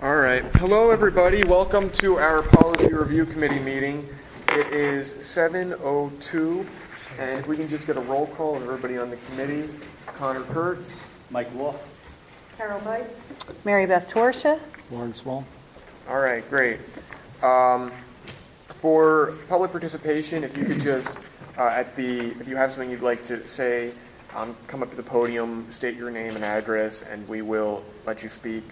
All right. Hello, everybody. Welcome to our Policy Review Committee meeting. It is 7:02, and if we can just get a roll call of everybody on the committee. Connor Kurtz. Mike Wolf. Carol Bites. Mary Beth Torsha. Warren Small. All right, great. For public participation, if you could just, if you have something you'd like to say, come up to the podium, state your name and address, and we will let you speak.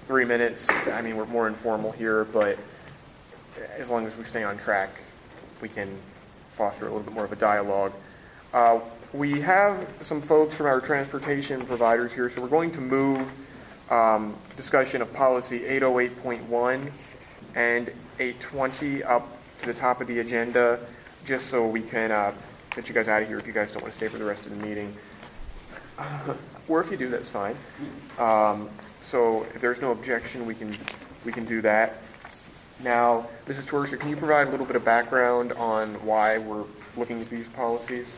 3 minutes. I mean, we're more informal here, but as long as we stay on track, we can foster a little bit more of a dialogue. We have some folks from our transportation providers here, so we're going to move discussion of policy 808.1 and 820 up to the top of the agenda, just so we can get you guys out of here if you guys don't want to stay for the rest of the meeting. Or if you do, that's fine. So if there's no objection, we can do that. Now, Mrs. Torsha, can you provide a little bit of background on why we're looking at these policies?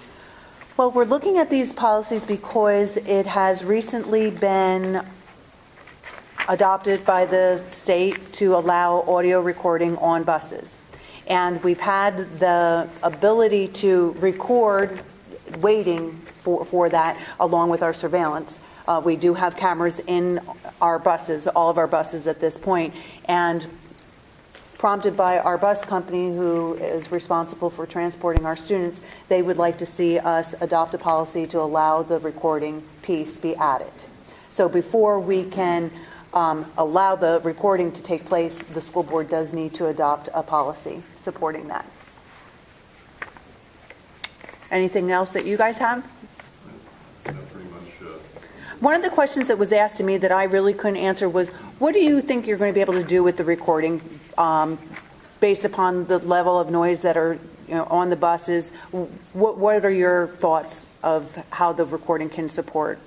Well, we're looking at these policies because it has recently been adopted by the state to allow audio recording on buses. And we've had the ability to record waiting for that along with our surveillance. We do have cameras in our buses, all of our buses at this point, and prompted by our bus company, who is responsible for transporting our students, they would like to see us adopt a policy to allow the recording piece be added. So before we can allow the recording to take place, the school board does need to adopt a policy supporting that. Anything else that you guys have? One of the questions that was asked to me that I really couldn't answer was, what do you think you're going to be able to do with the recording based upon the level of noise that are on the buses? What are your thoughts of how the recording can support?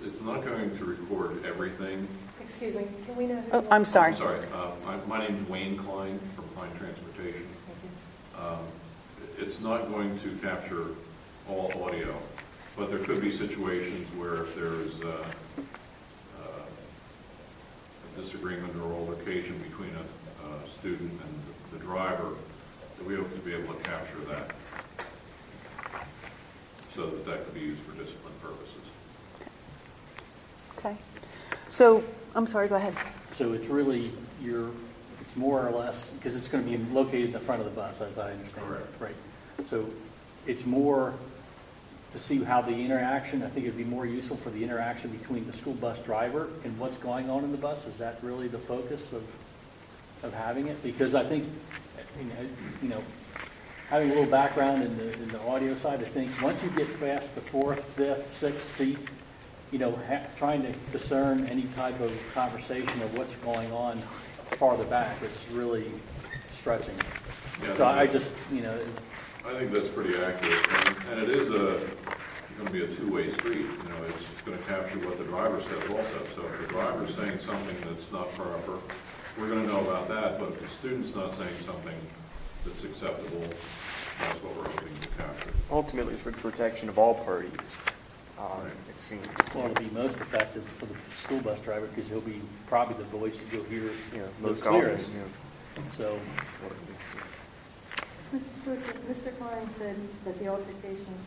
It's not going to record everything. Excuse me, can we know who? Oh, I'm sorry. I'm sorry. My name is Wayne Klein from Klein Transportation. It's not going to capture all audio. But there could be situations where if there is a disagreement or altercation between a student and the driver, that we hope to be able to capture that so that could be used for discipline purposes. Okay. So, I'm sorry, go ahead. So it's really it's more or less, because it's going to be located in the front of the bus, as I understand. Correct. Right. So it's more to see how the interaction, I think it'd be more useful for the interaction between the school bus driver and what's going on in the bus. Is that really the focus of having it? Because I think, having a little background in the audio side, I think once you get past the fourth, fifth, sixth seat, trying to discern any type of conversation of what's going on farther back, it's really stretching. Yeah, so I just, I think that's pretty accurate, and it is going to be a two-way street. It's going to capture what the driver says also. So if the driver's saying something that's not proper, we're going to know about that. But if the student's not saying something that's acceptable, that's what we're hoping to capture. Ultimately, it's for the protection of all parties. Right. It seems. Well, it'll be most effective for the school bus driver because he'll be probably the voice that you'll hear most clearest. often. So. Mr. Klein said that the altercations,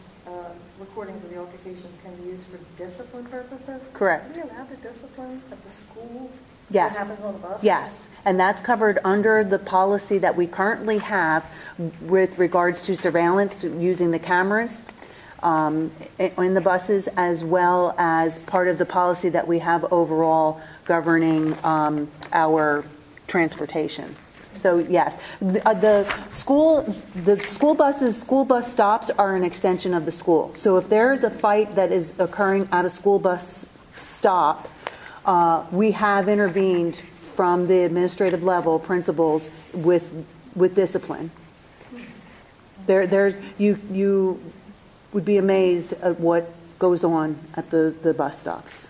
recordings of the altercations can be used for discipline purposes. Correct. Are we allowed to discipline at the school? Yes. What happens on the bus? Yes, and that's covered under the policy that we currently have with regards to surveillance using the cameras in the buses, as well as part of the policy that we have overall governing our transportation. So yes, the school bus stops are an extension of the school. So if there is a fight that is occurring at a school bus stop, we have intervened from the administrative level, principals, with discipline. You would be amazed at what goes on at the bus stops.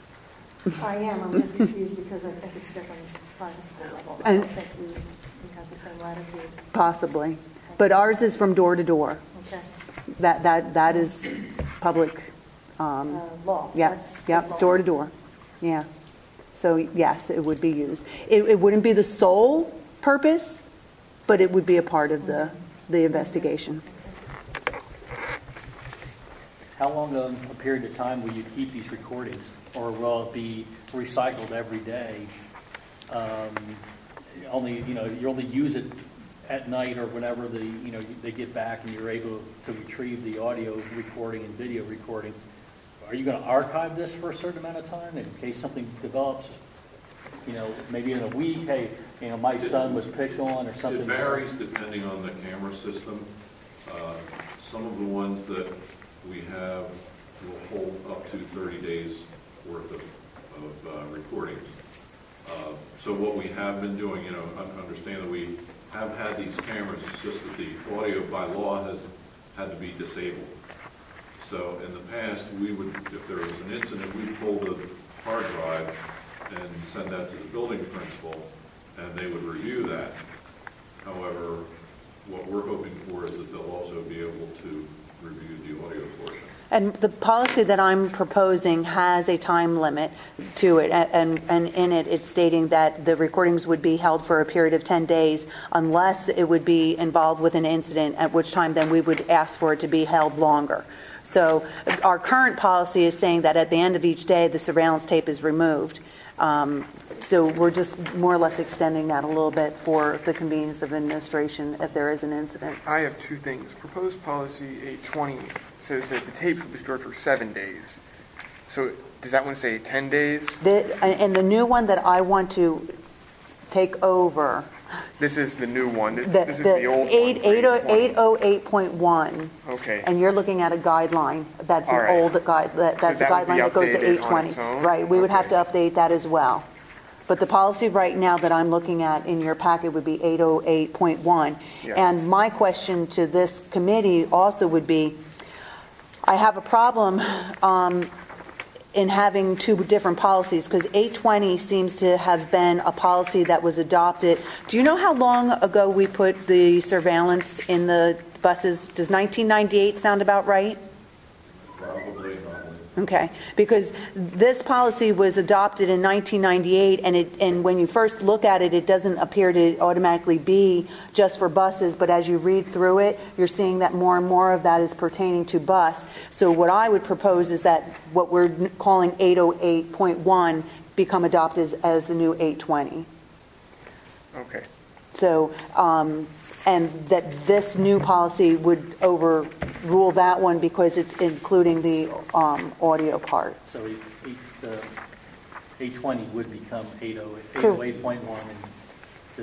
I am. I'm just confused because I think it's different private school level. And I don't think we have the same latitude. Possibly, but ours is from door to door. Okay. That is public Law. Yep, That's yep, law. door to door. Yeah. So yes, it would be used. It wouldn't be the sole purpose, but it would be a part of the investigation. How long a period of time will you keep these recordings, or will it be recycled every day? You only use it at night or whenever they get back and you're able to retrieve the audio recording and video recording. Are you going to archive this for a certain amount of time in case something develops? Maybe in a week. Hey, my son was picked on or something. It varies depending on the camera system. Some of the ones that we have will hold up to 30 days worth of recordings. So what we have been doing, understand that we have had these cameras, it's just that the audio by law has had to be disabled. So in the past, we would, if there was an incident, we'd pull the hard drive and send that to the building principal, and they would review that. However, what we're hoping for is that they'll also be able to review the audio portion. And the policy that I'm proposing has a time limit to it, and in it, it's stating that the recordings would be held for a period of 10 days unless it would be involved with an incident, at which time then we would ask for it to be held longer. So our current policy is saying that at the end of each day, the surveillance tape is removed. So we're just more or less extending that a little bit for the convenience of administration if there is an incident. I have two things. Proposed policy 820 says that the tapes will be stored for 7 days. So does that one say 10 days? And the new one that I want to take over. This is the new one. This is the old one. 808.1. Okay. And you're looking at a guideline. That's an old guide. That's a guideline that goes to 820. Right. We would have to update that as well. But the policy right now that I'm looking at in your packet would be 808.1. Yes. And my question to this committee also would be, I have a problem in having two different policies because 820 seems to have been a policy that was adopted. Do you know how long ago we put the surveillance in the buses? Does 1998 sound about right? Probably. Okay, because this policy was adopted in 1998, and when you first look at it, it doesn't appear to automatically be just for buses, but as you read through it, you're seeing that more and more of that is pertaining to bus. So what I would propose is that what we're calling 808.1 become adopted as the new 820. Okay. So, and that this new policy would overrule that one because it's including the audio part. So 820 would become 808.1 and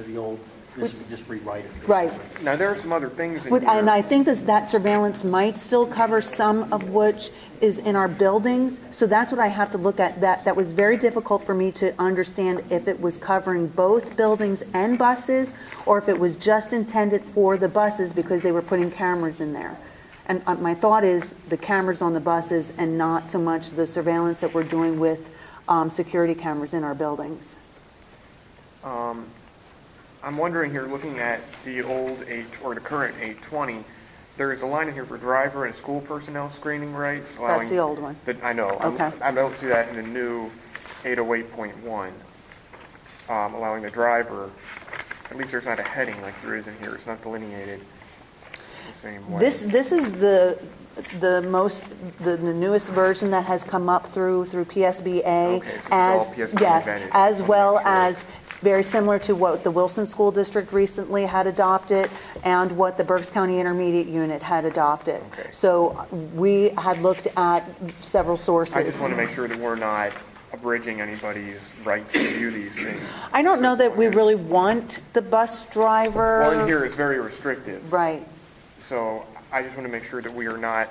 the old, this would just rewrite it. Right. Now there are some other things in here. And I think that surveillance might still cover some of which is in our buildings. So that's what I have to look at. That was very difficult for me to understand if it was covering both buildings and buses or if it was just intended for the buses because they were putting cameras in there. And my thought is the cameras on the buses and not so much the surveillance that we're doing with security cameras in our buildings. I'm wondering here, looking at the old the current 820, there is a line in here for driver and school personnel screening rights. That's the old one. I know. Okay. I don't see that in the new 808.1, allowing the driver. At least there's not a heading like there is in here. It's not delineated the same way. This is the newest version that has come up through PSBA, okay, so all PSBA vetted. As well as very similar to what the Wilson School District recently had adopted and what the Berks County Intermediate Unit had adopted. Okay. So we had looked at several sources. I just want to make sure that we're not abridging anybody's right to view these things. I don't know that we really want the bus driver. Well, in here it's very restrictive. Right. So I just want to make sure that we are not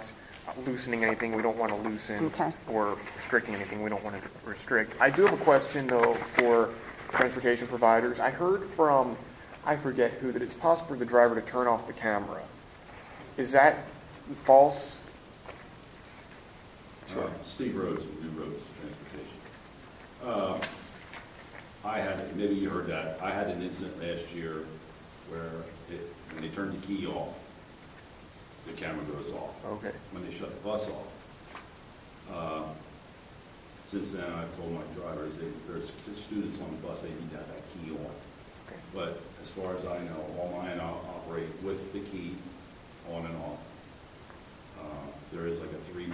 loosening anything we don't want to loosen, okay, or restricting anything we don't want to restrict. I do have a question, though, for transportation providers. I heard from, I forget who, that it's possible for the driver to turn off the camera. Is that false? Steve Rhodes, New Roads Transportation. Maybe you heard that. I had an incident last year where when they turn the key off, the camera goes off. Okay. When they shut the bus off. since then, I've told my drivers, there's students on the bus, they need to have that key on. Okay. But as far as I know, all mine operate with the key on and off. There is like a 3 to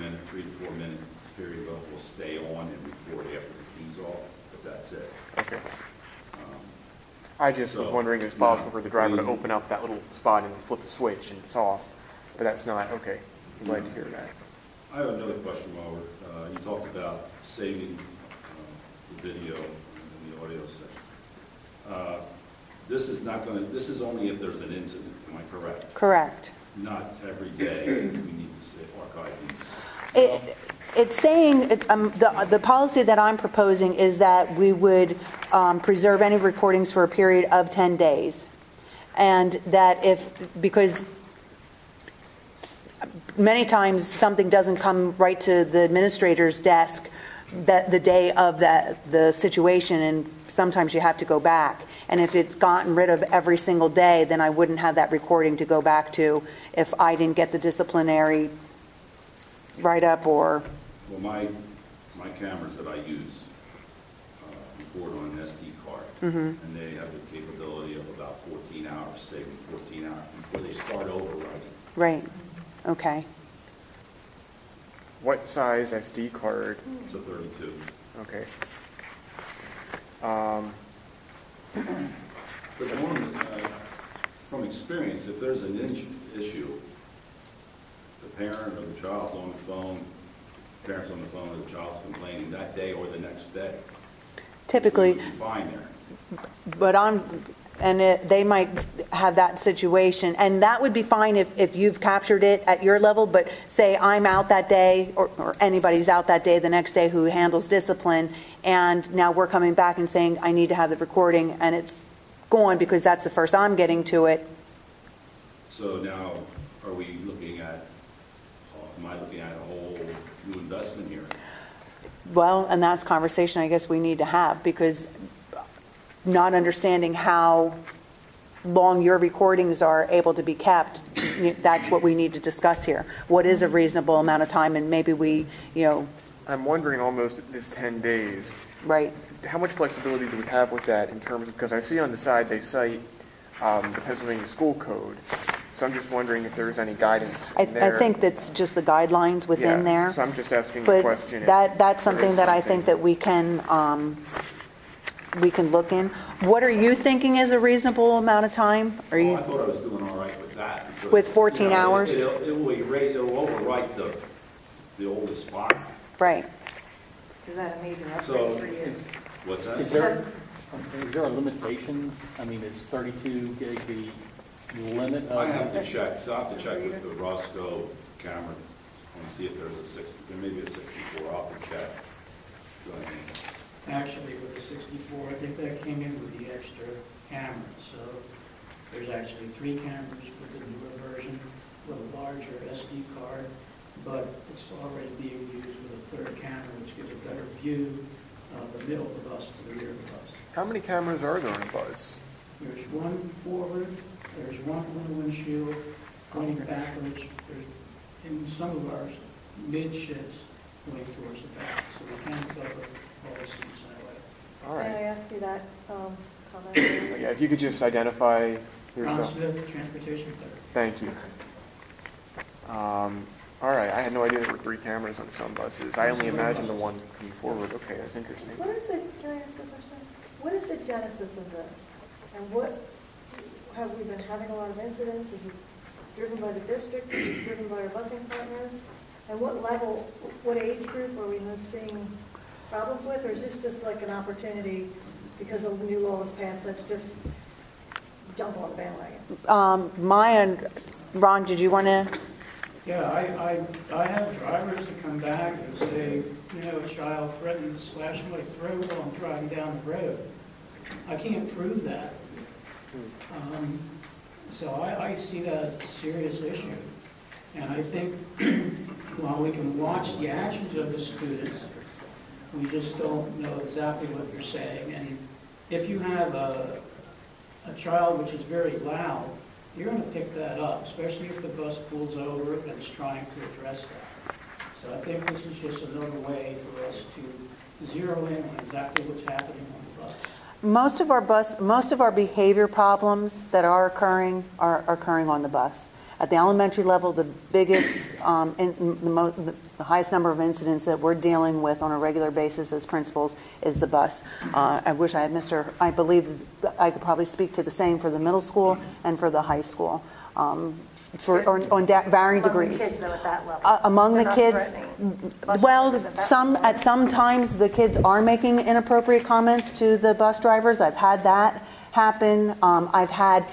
4 minute period of will stay on and record after the key's off, but that's it. Okay. I just was wondering if it's possible for the driver to open up that little spot and flip the switch and it's off, but that's not. Okay. I'm glad to hear that. I have another question, Robert. You talked about saving the video and the audio section. This is not going to. This is only if there's an incident. Am I correct? Correct. Not every day we need to archive these. It's saying, the policy that I'm proposing is that we would preserve any recordings for a period of 10 days. And that because many times something doesn't come right to the administrator's desk the day of the situation, and sometimes you have to go back. And if it's gotten rid of every single day, then I wouldn't have that recording to go back to if I didn't get the disciplinary write-up or... Well, my cameras that I use record on an SD card, and they have the capability of about 14 hours, saving 14 hours before they start over writing. Right. Okay. What size SD card? It's a 32. Okay. But from experience, if there's an issue, the parent or the child's on the phone, parents on the phone, or the child's complaining that day or the next day. Typically, You'll be fine there. but they might have that situation, and that would be fine if you've captured it at your level, but say I'm out that day, or anybody's out that day the next day who handles discipline, and now we're coming back and saying I need to have the recording, and it's gone because that's the first I'm getting to it. So now, are we looking at, am I looking at a whole new investment here? Well, and that's a conversation I guess we need to have, because not understanding how long your recordings are able to be kept, that's what we need to discuss here. What is a reasonable amount of time, and maybe we, I'm wondering almost this 10 days. Right. How much flexibility do we have with that in terms of, because I see on the side they cite the Pennsylvania School Code, so I'm just wondering if there's any guidance in there. I think that's just the guidelines within there. So I'm just asking the question. That's something that I think that we can look in. What are you thinking is a reasonable amount of time? I thought I was doing all right with that. Because, with 14 hours? It'll overwrite the oldest file. Right. Is that a major So, upgrade for you? What's that? Is there a limitation? I mean, is 32 gig the limit of... I have to check. So I have to check with the Roscoe camera and see if there's a 60. There may be a 64. I'll have to check. Go ahead. Actually, with the 64, I think that came in with the extra cameras. So there's actually 3 cameras with the newer version with a larger SD card, but it's already being used with a 3rd camera, which gives a better view of the middle of the bus to the rear of the bus. How many cameras are there on a bus? There's one forward, there's one on the windshield, pointing backwards. There's in some of our midships going towards the back, so we can cover all the seats that way. All Can I right. ask you that comment? Yeah, if you could just identify Ron yourself. Smith, Transportation Clerk. Thank you. All right, I had no idea there were 3 cameras on some buses. I only imagined the one coming forward. Okay, that's interesting. Can I ask a question? What is the genesis of this? And what, have we been having a lot of incidents? Is it driven by the district? Is it driven by our busing partners? And what level, what age group are we most seeing problems with? Or is this just like an opportunity because a new law was passed, let's just jump on the bandwagon? Ron, did you want to? Yeah, I have drivers that come back and say, a child threatened to slash my throat while I'm driving down the road. I can't prove that. So I see that as a serious issue. And I think while we can watch the actions of the students, we just don't know exactly what they're saying. And if you have a child which is very loud, you're going to pick that up, especially if the bus pulls over and is trying to address that. So I think this is just another way for us to zero in on exactly what's happening on the bus? Most of our behavior problems that are occurring on the bus. At the elementary level, the biggest, the highest number of incidents that we're dealing with on a regular basis as principals is the bus. I wish I had I believe I could probably speak to the same for the middle school and for the high school. On varying degrees. Among the kids, though, at that level. Among They're the not kids, threatening. well, Isn't that at some times the kids are making inappropriate comments to the bus drivers. I've had that happen. I've had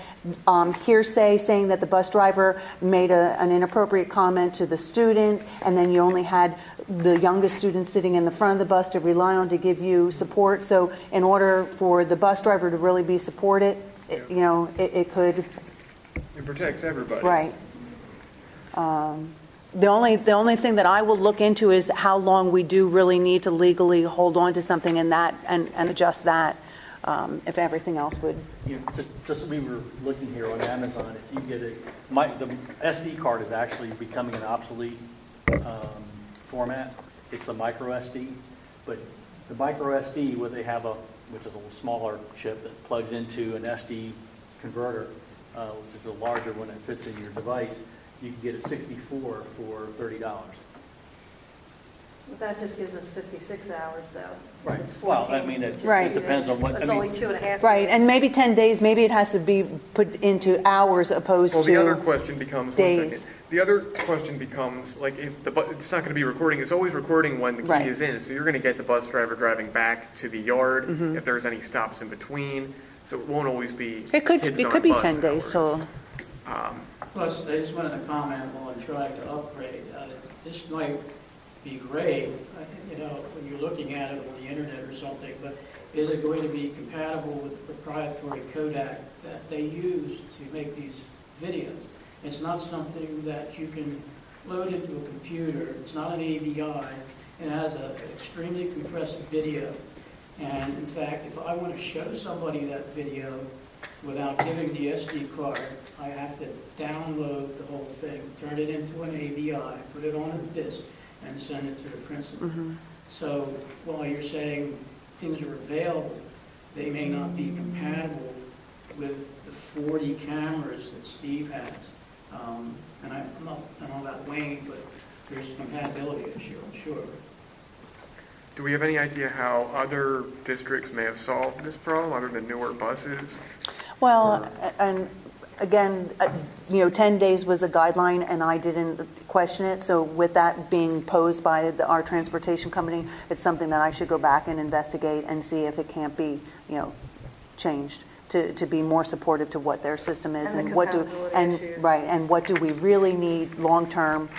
hearsay saying that the bus driver made an inappropriate comment to the student, and then you only had the youngest student sitting in the front of the bus to rely on to give you support. So in order for the bus driver to really be supported, it could... It protects everybody. Right. The only thing that I will look into is how long we do really need to legally hold on to something and adjust that, if everything else would. Just we were looking here on Amazon. If you get the SD card is actually becoming an obsolete format. It's a micro SD, but the micro SD, where they have which is a little smaller chip that plugs into an SD converter, which is a larger one that fits in your device, you can get a 64 for $30. But that just gives us 56 hours, though. Right. It's Well, 14. I mean, it Right. depends on what. It's only 2.5 Right, days. and maybe 10 days, maybe it has to be put into hours opposed Well, to... the other question becomes, days. 1 second. The other question becomes, like, if it's not going to be recording, it's always recording when the key Right. is in. So you're going to get the bus driver driving back to the yard Mm-hmm. if there's any stops in between. So it won't always be It could kids be on 10 bus days hours. till... Plus, I just wanted to comment on trying to upgrade. This might be great, when you're looking at it on the internet or something, but is it going to be compatible with the proprietary codec that they use to make these videos? It's not something that you can load into a computer. It's not an AVI. It has an extremely compressed video. And in fact, if I want to show somebody that video without giving the SD card, I have to download the whole thing, turn it into an AVI, put it on a disk, and send it to the principal. So while you're saying things are available, they may not be compatible with the 40 cameras that Steve has. And I'm not about Wayne, but there's a compatibility issue, I'm sure. Do we have any idea how other districts may have solved this problem other than newer buses? Well, and again, 10 days was a guideline, and I didn't question it. So with that being posed by our transportation company, it's something that I should go back and investigate and see if it can't be, changed to be more supportive to what their system is And the compatibility issue. right, and what do we really need long term.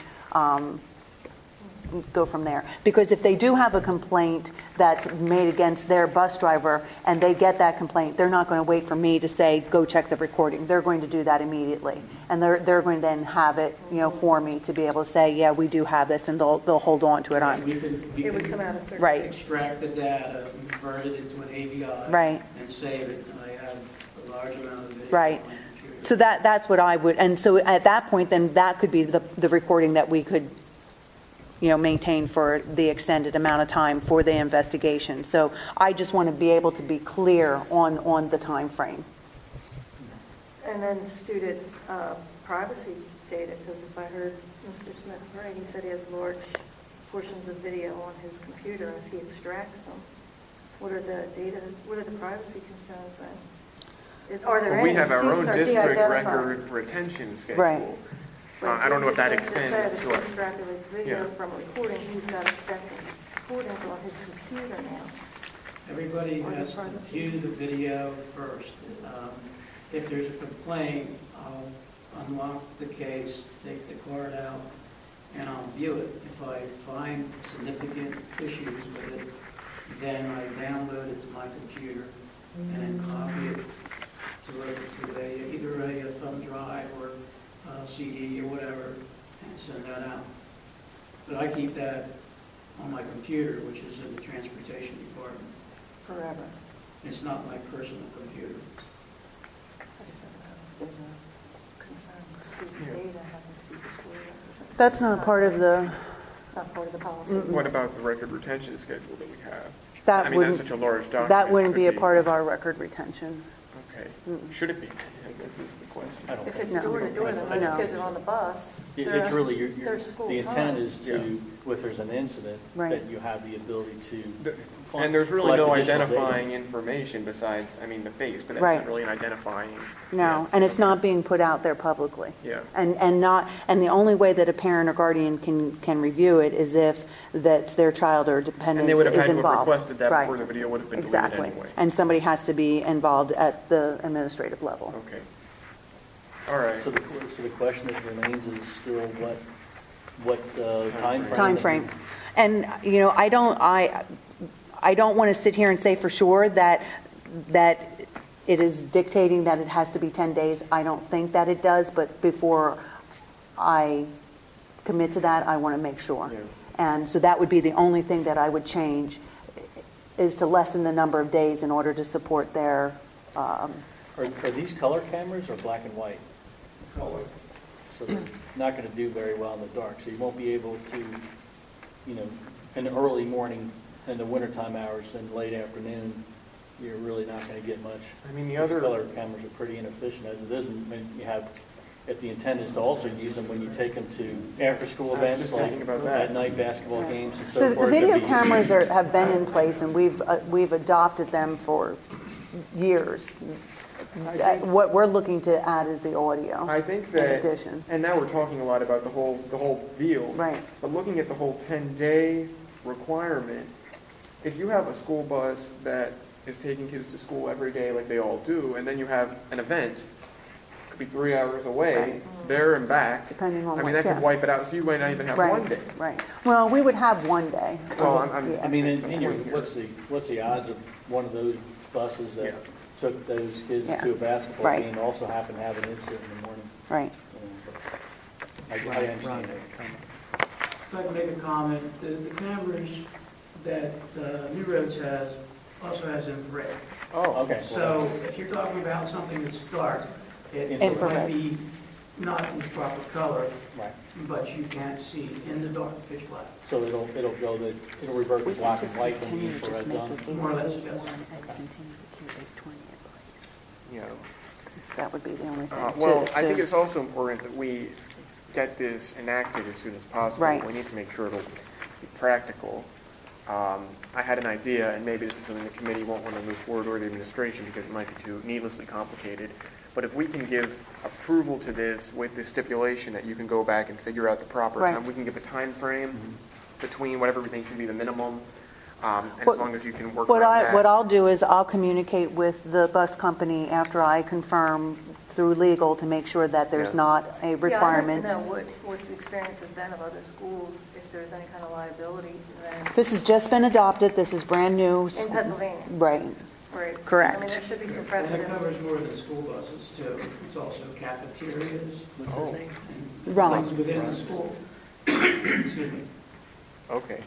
Go from there. Because if they do have a complaint that's made against their bus driver and they get that complaint, they're not going to wait for me to say, go check the recording. They're going to do that immediately. And they're going to then have it, for me to be able to say, yeah, we do have this, and they'll hold on to it. It would come out of certain. Right. Extract the data, convert it into an AVI, Right. and save it. And I have a large amount of video Right. on my computer. So that's what I would, and so at that point, then that could be the recording that we could maintain for the extended amount of time for the investigation. So I just want to be able to be clear on the time frame. And then student privacy data, because if I heard Mr. Smith right, he said he has large portions of video on his computer as he extracts them. What are the privacy concerns then? Are there Well, any? we have our own Students are district de-identified. record retention schedule. Right. I don't know if that But this just said extends if to he extrapolates video Yeah. from a recording, he's got extracting recordings on his computer now. Everybody Or the has to privacy. view the video first. If there's a complaint, I'll unlock the case, take the card out, and I'll view it. If I find significant issues with it, then I download it to my computer and then copy it to either a thumb drive or a CD or whatever, and send that out. But I keep that on my computer, which is in the transportation department. Forever. It's not my personal computer. I just don't know if there's a concern with student data having to be destroyed or something. That's not part of the, not part of the policy. What about the record retention schedule that we have? That I mean, that's wouldn't- such a large document. That wouldn't Could be a part of our record retention. Okay. Should it be? I guess is the question. I don't If think it's No. door to door, then No. most kids are on the bus. It's really, Their school the intent time. is to, if there's an incident, Right. that you have the ability to. And there's really no collect additional data. identifying information besides, I mean, the face, but that's Right. not really an identifying. No, Yeah. and it's Okay. not being put out there publicly. Yeah. And the only way that a parent or guardian can review it is if that's their child or dependent And they would have is had to have involved. requested that Right. before the video would have been deleted Exactly. anyway. And somebody has to be involved at the administrative level. Okay. All right. So the question that remains is still what timeframe? Time frame. And, you know, I don't want to sit here and say for sure that it is dictating that it has to be 10 days. I don't think that it does, but before I commit to that, I want to make sure. Yeah. And so that would be the only thing that I would change, is to lessen the number of days in order to support their, Are these color cameras or black and white? Color. So they're not going to do very well in the dark. So you won't be able to, you know, in the early morning, in the wintertime hours, and late afternoon, you're really not going to get much. I mean, the These other. color cameras are pretty inefficient as it is. And when you have, if the intent is to also use them when you take them to after-school I was events, just like thinking about that. at-night basketball games and so the forth. video they'd be cameras using- have been in place, and we've adopted them for years. What we're looking to add is the audio. I think In that, addition. and now we're talking a lot about the whole deal. Right. But looking at the whole 10-day requirement, if you have a school bus that is taking kids to school every day like they all do, and then you have an event, could be 3 hours away, Right. there and back. Depending on I mean, what- that could yeah. wipe it out, so you might not even have Right, one day. Right. Well, we would have one day. Well, I'm- Yeah. I mean, the in your, point here. what's the odds of one of those buses that Yeah. took those kids Yeah. to a basketball Right. game also happen to have an incident in the morning? Right. I understand that. If I can make a comment, the cameras that New Roads has also has infrared. Oh, okay. So if you're talking about something that's dark, it might Infrared. be not in proper color, Right. but you can't see in the dark, pitch black. So it'll revert to black and white when the infrared's on. More or less, yes. You know. That would be the only thing. Well, To- I think to- it's also important that we get this enacted as soon as possible. Right. We need to make sure it'll be practical. I had an idea, and maybe this is something the committee won't want to move forward, or the administration, because it might be too needlessly complicated. But if we can give approval to this with the stipulation that you can go back and figure out the proper Right. time, we can give a time frame between whatever we think should be the minimum, and What- as long as you can work What around that. What I'll do is I'll communicate with the bus company after I confirm through legal to make sure that there's Yeah. not a requirement. Yeah, I'd like to know what the experience has been of other schools, if there's any kind of liability then This has just been adopted. This is brand new. in Pennsylvania. Right. Right. Correct. I mean, there should be some And it precedents. covers more than school buses too. It's also cafeterias Oh, and Right. things within the school. Excuse me. okay.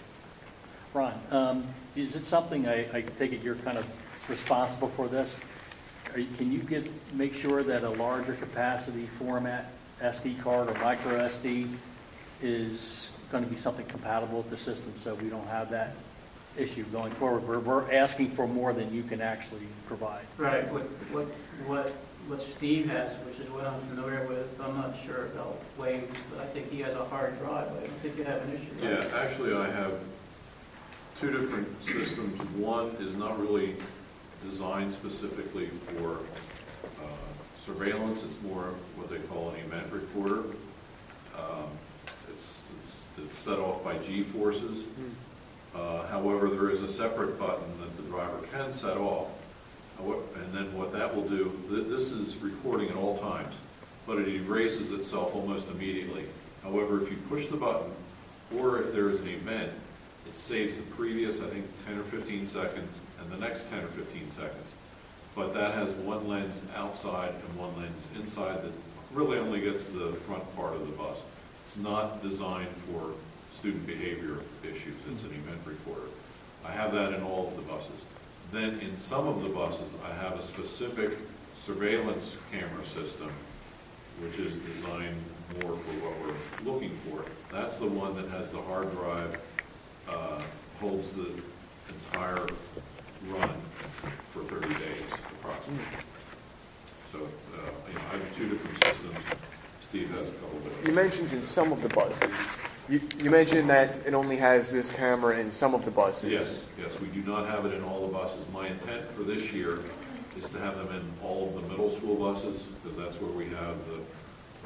Ron, is it something, I take it you're kind of responsible for this? Can you make sure that a larger capacity format SD card or micro SD is going to be something compatible with the system so we don't have that issue going forward? We're asking for more than you can actually provide. Right, what Steve has, which is what I'm familiar with, I'm not sure about Waves, but I think he has a hard drive. I don't think you have an issue. right? Yeah, actually, I have two different systems. One is not really designed specifically for surveillance. It's more what they call an event recorder. It's set off by G-forces. However, there is a separate button that the driver can set off. And then what that will do, this is recording at all times, but it erases itself almost immediately. However, if you push the button, or if there is an event, it saves the previous, I think, 10 or 15 seconds, and the next 10 or 15 seconds. But that has one lens outside and one lens inside that really only gets the front part of the bus. It's not designed for student behavior issues. It's an event recorder. I have that in all of the buses. Then in some of the buses, I have a specific surveillance camera system which is designed more for what we're looking for. That's the one that has the hard drive, holds the entire run for 30 days approximately. So, I have two different systems. Steve has a couple of different. You mentioned in some of the buses. You mentioned that it only has this camera in some of the buses. Yes, we do not have it in all the buses. My intent for this year is to have them in all of the middle school buses, because that's where we have the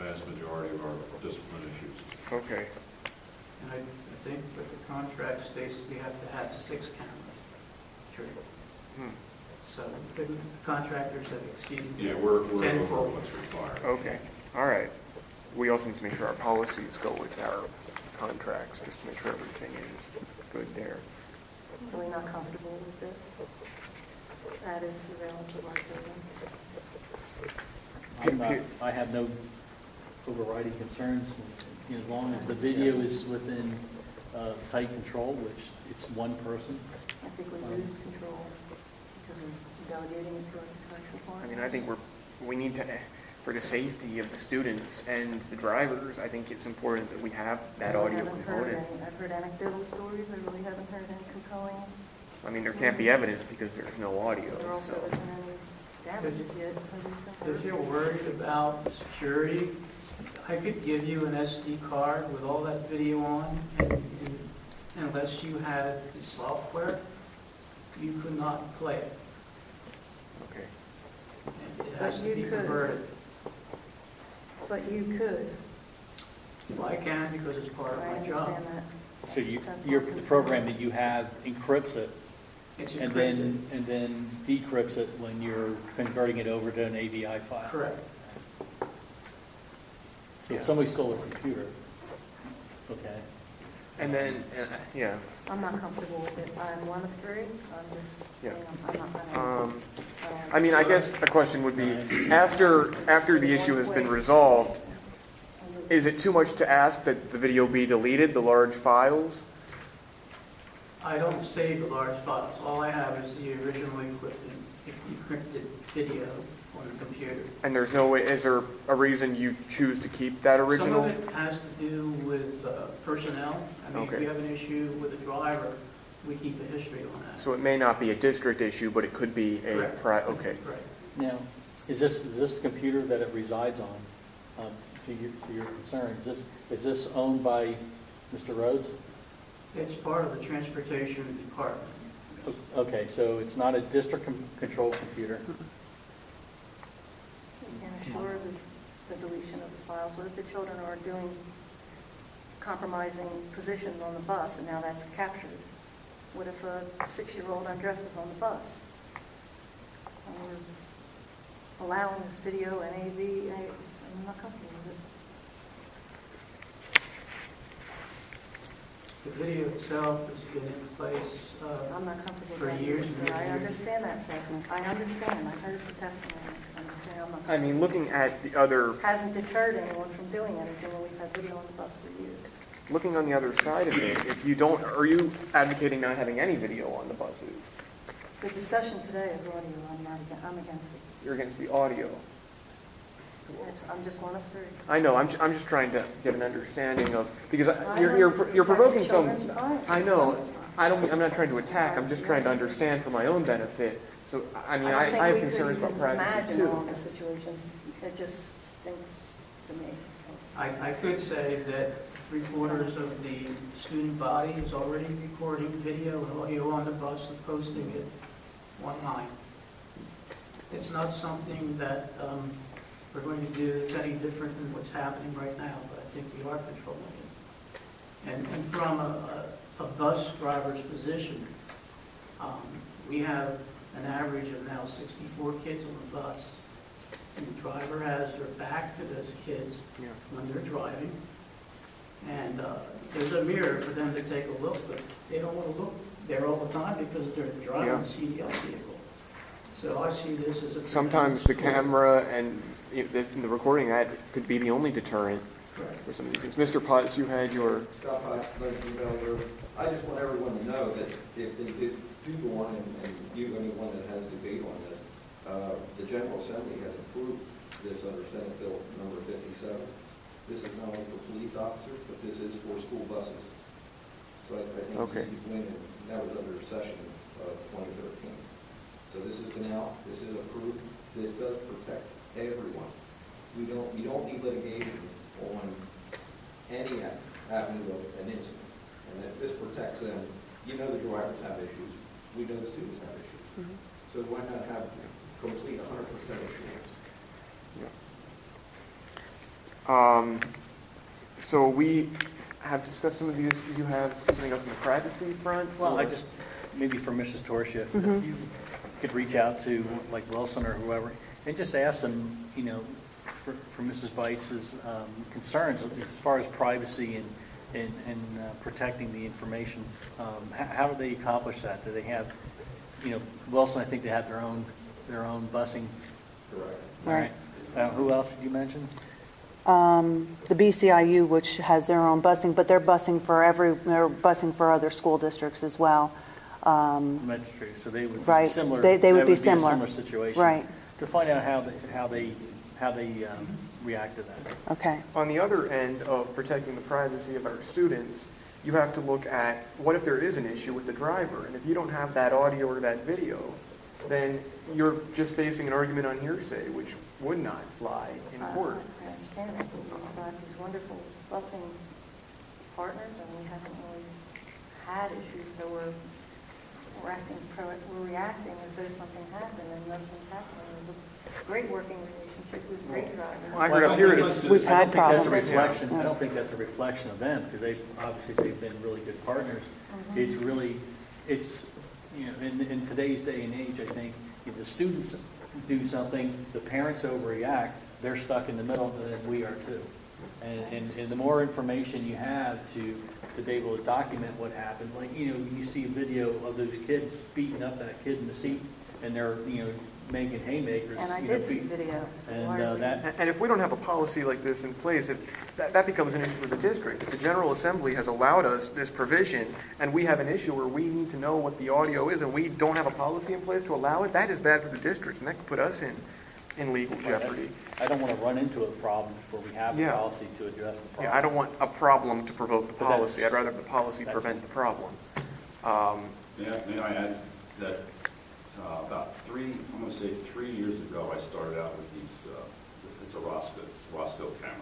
vast majority of our discipline issues. Okay. And I think that the contract states we have to have 6 cameras. True. So the contractors have exceeded. Yeah, we're tenfold. over what's required. Okay. All right. We also need to make sure our policies go with our contracts, just to make sure everything is good there. I'm really not comfortable with this. Added surveillance of our children. I have no overriding concerns, as long as the video is within tight control, which it's one person. I think we lose control because we're delegating it to a contractual partner. I mean, I think we need to, for the safety of the students and the drivers, I think it's important that we have that audio component. I've heard anecdotal stories. I really haven't heard any compelling. I mean, there can't be evidence because there's no audio. There also So. isn't any damages yet. If you're worried about security, I could give you an SD card with all that video on, and unless you had the software, you could not play it. Okay. And it has But to you be could. converted. But you could. Well, I can because it's part of I my job. understand that. So the program that you have encrypts it It's and encrypted. then decrypts it when you're converting it over to an AVI file. Correct. So if somebody stole a computer, okay. And then, yeah. I'm not comfortable with it. I'm one of 3. I'm just Yeah. saying I'm not going to. I mean, I guess the question would be, after the issue has been resolved, is it too much to ask that the video be deleted, the large files? I don't save the large files. All I have is the originally encrypted video on the computer. And there's no way, is there a reason you choose to keep that original? Some of it has to do with personnel. I mean, if Okay. we have an issue with a driver, we keep a history on that. So it may not be a district issue, but it could be a, Correct. okay. Right. Now, is this the computer that it resides on? To your concern, is this owned by Mr. Rhodes? It's part of the transportation department. Okay, so it's not a district control computer. And assure the deletion of the files. What if the children are doing compromising positions on the bus and now that's captured? What if a 6-year-old undresses on the bus? And we're allowing this video and AV. I'm not comfortable with it. The video itself has been in place I'm not comfortable for with that. years either, and sir. I years. understand that, sir. I understand. I heard the testimony. I'm just saying I'm not I mean, looking at the other, hasn't deterred anyone from doing anything when we've had video on the bus for years. looking on the other side of it, if you don't, are you advocating not having any video on the buses? The discussion today is audio. I'm against it. You're against the audio. I'm just one of 3. I know. I'm just trying to get an understanding of, because you're provoking some. I know. I'm not trying to attack. I'm just trying to understand for my own benefit. So I mean, I have concerns about privacy Imagine all too. the situations. It just stinks to me. I could say that 3/4 of the student body is already recording video and audio on the bus and posting it online. It's not something that we're going to do that's any different than what's happening right now, but I think we are controlling it. And from a bus driver's position, we have an average of now 64 kids on the bus. And the driver has their back to those kids Yeah. when they're driving. And there's a mirror for them to take a look, but they don't want to look there all the time because they're driving Yeah. a CDL vehicle. So I see this as a... Sometimes the camera and the recording that could be the only deterrent Correct. for some of these things. Mr. Potts, you had your. Scott Potts, I just want everyone to know that if they do go on and you, anyone that has debate on this, the General Assembly has approved this under Senate Bill number 57. This is not only for police officers, but this is for school buses. So I think Okay. that was under session of 2013. So this has been out, this is approved, this does protect everyone. You don't need litigation on any avenue of an incident. And that this protects them. You know the drivers have issues. We know the students have issues. So why not have complete 100% assurance? So we have discussed some of the issues. You have something else on the privacy front? Well, I just, maybe for Mrs. Torsia, if you could reach out to like Wilson or whoever, and just ask them, you know, for Mrs. Bites' concerns as far as privacy and protecting the information. How do they accomplish that? Do they have, you know, Wilson, I think they have their own busing. Correct. All right. Who else did you mention? The BCIU, which has their own busing, but they're busing for other school districts as well. That's true. So they would Right. be similar. They would be a similar. similar situation. Right. To find out how they react to that. Okay. On the other end of protecting the privacy of our students, you have to look at what if there is an issue with the driver, and if you don't have that audio or that video, then you're just facing an argument on hearsay, which would not fly in court. I understand that. We've got these wonderful busing partners, and we haven't really had issues, so we're reacting as though something happened, and nothing's happening. There's a great working relationship with great drivers. Well, I heard up here We've had problems. I don't think that's a reflection of them, because they've been really good partners. It's you know, in today's day and age, I think if the students do something, the parents overreact, they're stuck in the middle, and we are too. And the more information you have to be able to document what happened, like, you know, you see a video of those kids beating up that kid in the seat, and they're, you know, making haymakers. And I you know, did see video. And if we don't have a policy like this in place, that becomes an issue for the district. If the General Assembly has allowed us this provision, and we have an issue where we need to know what the audio is, and we don't have a policy in place to allow it, that is bad for the district, and that could put us in legal jeopardy. I don't want to run into a problem before we have a policy to address the problem. Yeah, I don't want a problem to provoke the But that's- policy. I'd rather have the policy prevent the problem. May I add that about 3 years ago, I started out with these, it's a Roscoe camera.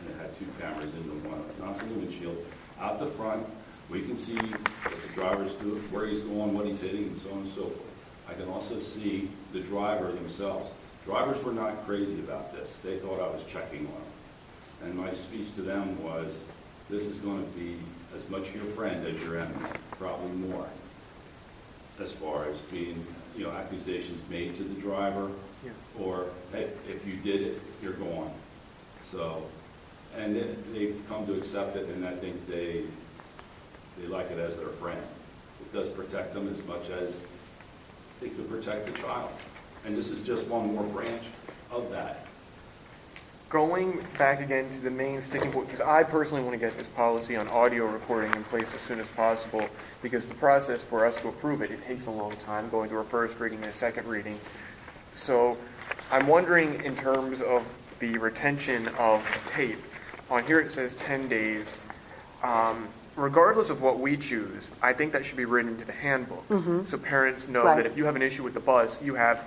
And it had two cameras into one. Not the windshield. Out the front, we can see what the driver's doing, where he's going, what he's hitting, and so on and so forth. I can also see the driver themselves. Drivers were not crazy about this. They thought I was checking on them. And my speech to them was, this is going to be as much your friend as your enemy, probably more, as far as being, you know, accusations made to the driver, or, hey, if you did it, you're gone. So, and they've come to accept it, and I think they like it as their friend. It does protect them as much as they could protect the child. And this is just one more branch of that. Going back again to the main sticking point, because I personally want to get this policy on audio recording in place as soon as possible, because the process for us to approve it takes a long time, going through a first reading and a second reading. So I'm wondering, in terms of the retention of tape, on here it says 10 days. Regardless of what we choose, I think that should be written into the handbook, so parents know that if you have an issue with the bus, you have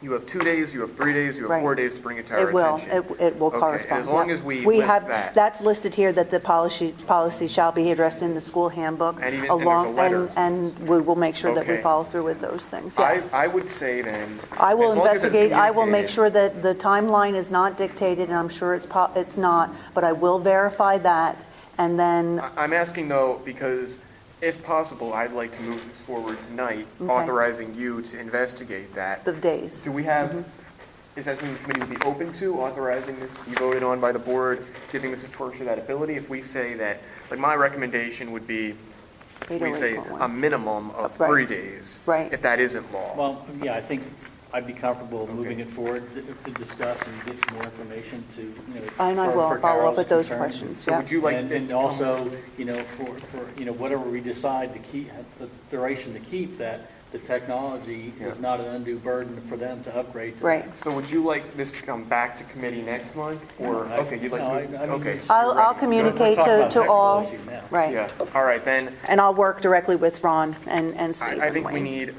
2 days, you have 3 days, you have 4 days to bring it to our attention. It will Okay, correspond. as long as we list have that. That's listed here, that the policy shall be addressed in the school handbook. And even- and there's a letter. And we will make sure that we Okay. follow through with those things, yes. I would say then, I will as long as it's investigate, I will make communicated- sure that the timeline is not dictated, and I'm sure it's not, but I will verify that, and then, I'm asking though, because if possible, I'd like to move this forward tonight, Okay. authorizing you to investigate that. the days. Do we have, is that something the committee would be open to, authorizing this to be voted on by the board, giving Mrs. Torsia that ability? If we say that, like my recommendation would be, we say 808.1. a minimum of Right. 3 days. Right. If that isn't law. Well, yeah, I think I'd be comfortable moving it forward to discuss and get some more information to, you know. And I for will follow Carol's up with those concerns. questions, So yeah. would you like? And to also, you know, for, you know, whatever we decide to keep, the duration to keep, that the technology is not an undue burden for them to upgrade to. Right. So would you like this to come back to committee next month, or, okay, you'd like, okay. I'll communicate to all, right. Yeah, all right, then, And I'll work directly with Ron and Steve. I think we need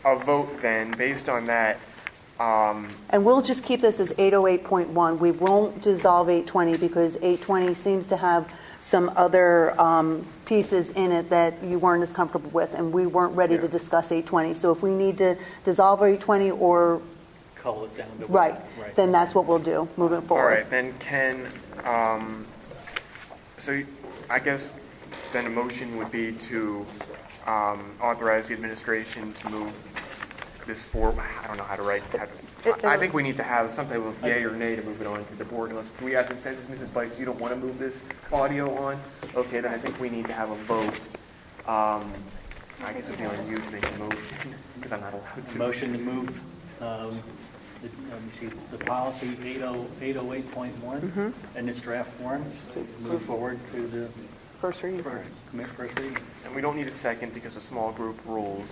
a vote then, based on that. And we'll just keep this as 808.1. We won't dissolve 820 because 820 seems to have some other pieces in it that you weren't as comfortable with, and we weren't ready to discuss 820. So if we need to dissolve 820 or Cull it down to right, then that's what we'll do moving forward. All right, then so I guess then a motion would be to authorize the administration to move this forward. I don't know how to write. I think we need to have some type of yay or nay to move it on to the board. Unless we have consensus, Mrs. Bites, you don't want to move this audio on? Okay, then I think we need to have a vote. I guess it's on you to make a motion, because I'm not allowed to. Motion to move, let me see, the policy 808.1 in its draft form, move forward to the First reading. first reading. And we don't need a second because of small group rules.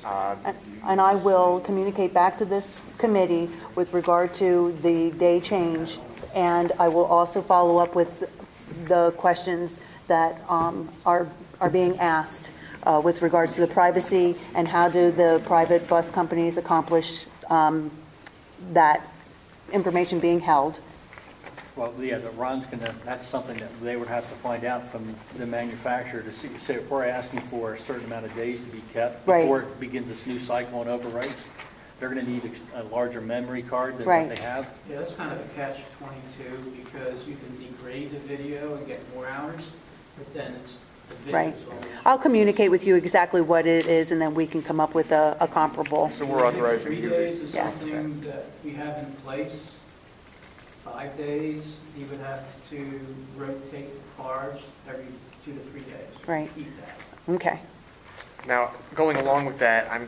And I will communicate back to this committee with regard to the day change, and I will also follow up with the questions that are being asked with regards to the privacy and how do the private bus companies accomplish that information being held. Well, yeah, Ron's gonna, that's something that they would have to find out from the manufacturer to see, so if we're asking for a certain amount of days to be kept before it begins this new cycle and overwrites, they're gonna need a larger memory card than what they have. Yeah, that's kind of a catch-22 because you can degrade the video and get more hours, but then it's the video is always... I'll communicate with you exactly what it is, and then we can come up with a comparable. So we're authorizing 3 days is something that we have in place. 5 days, you would have to rotate the cards every 2 to 3 days. Right. Keep that. Okay. Now, going along with that,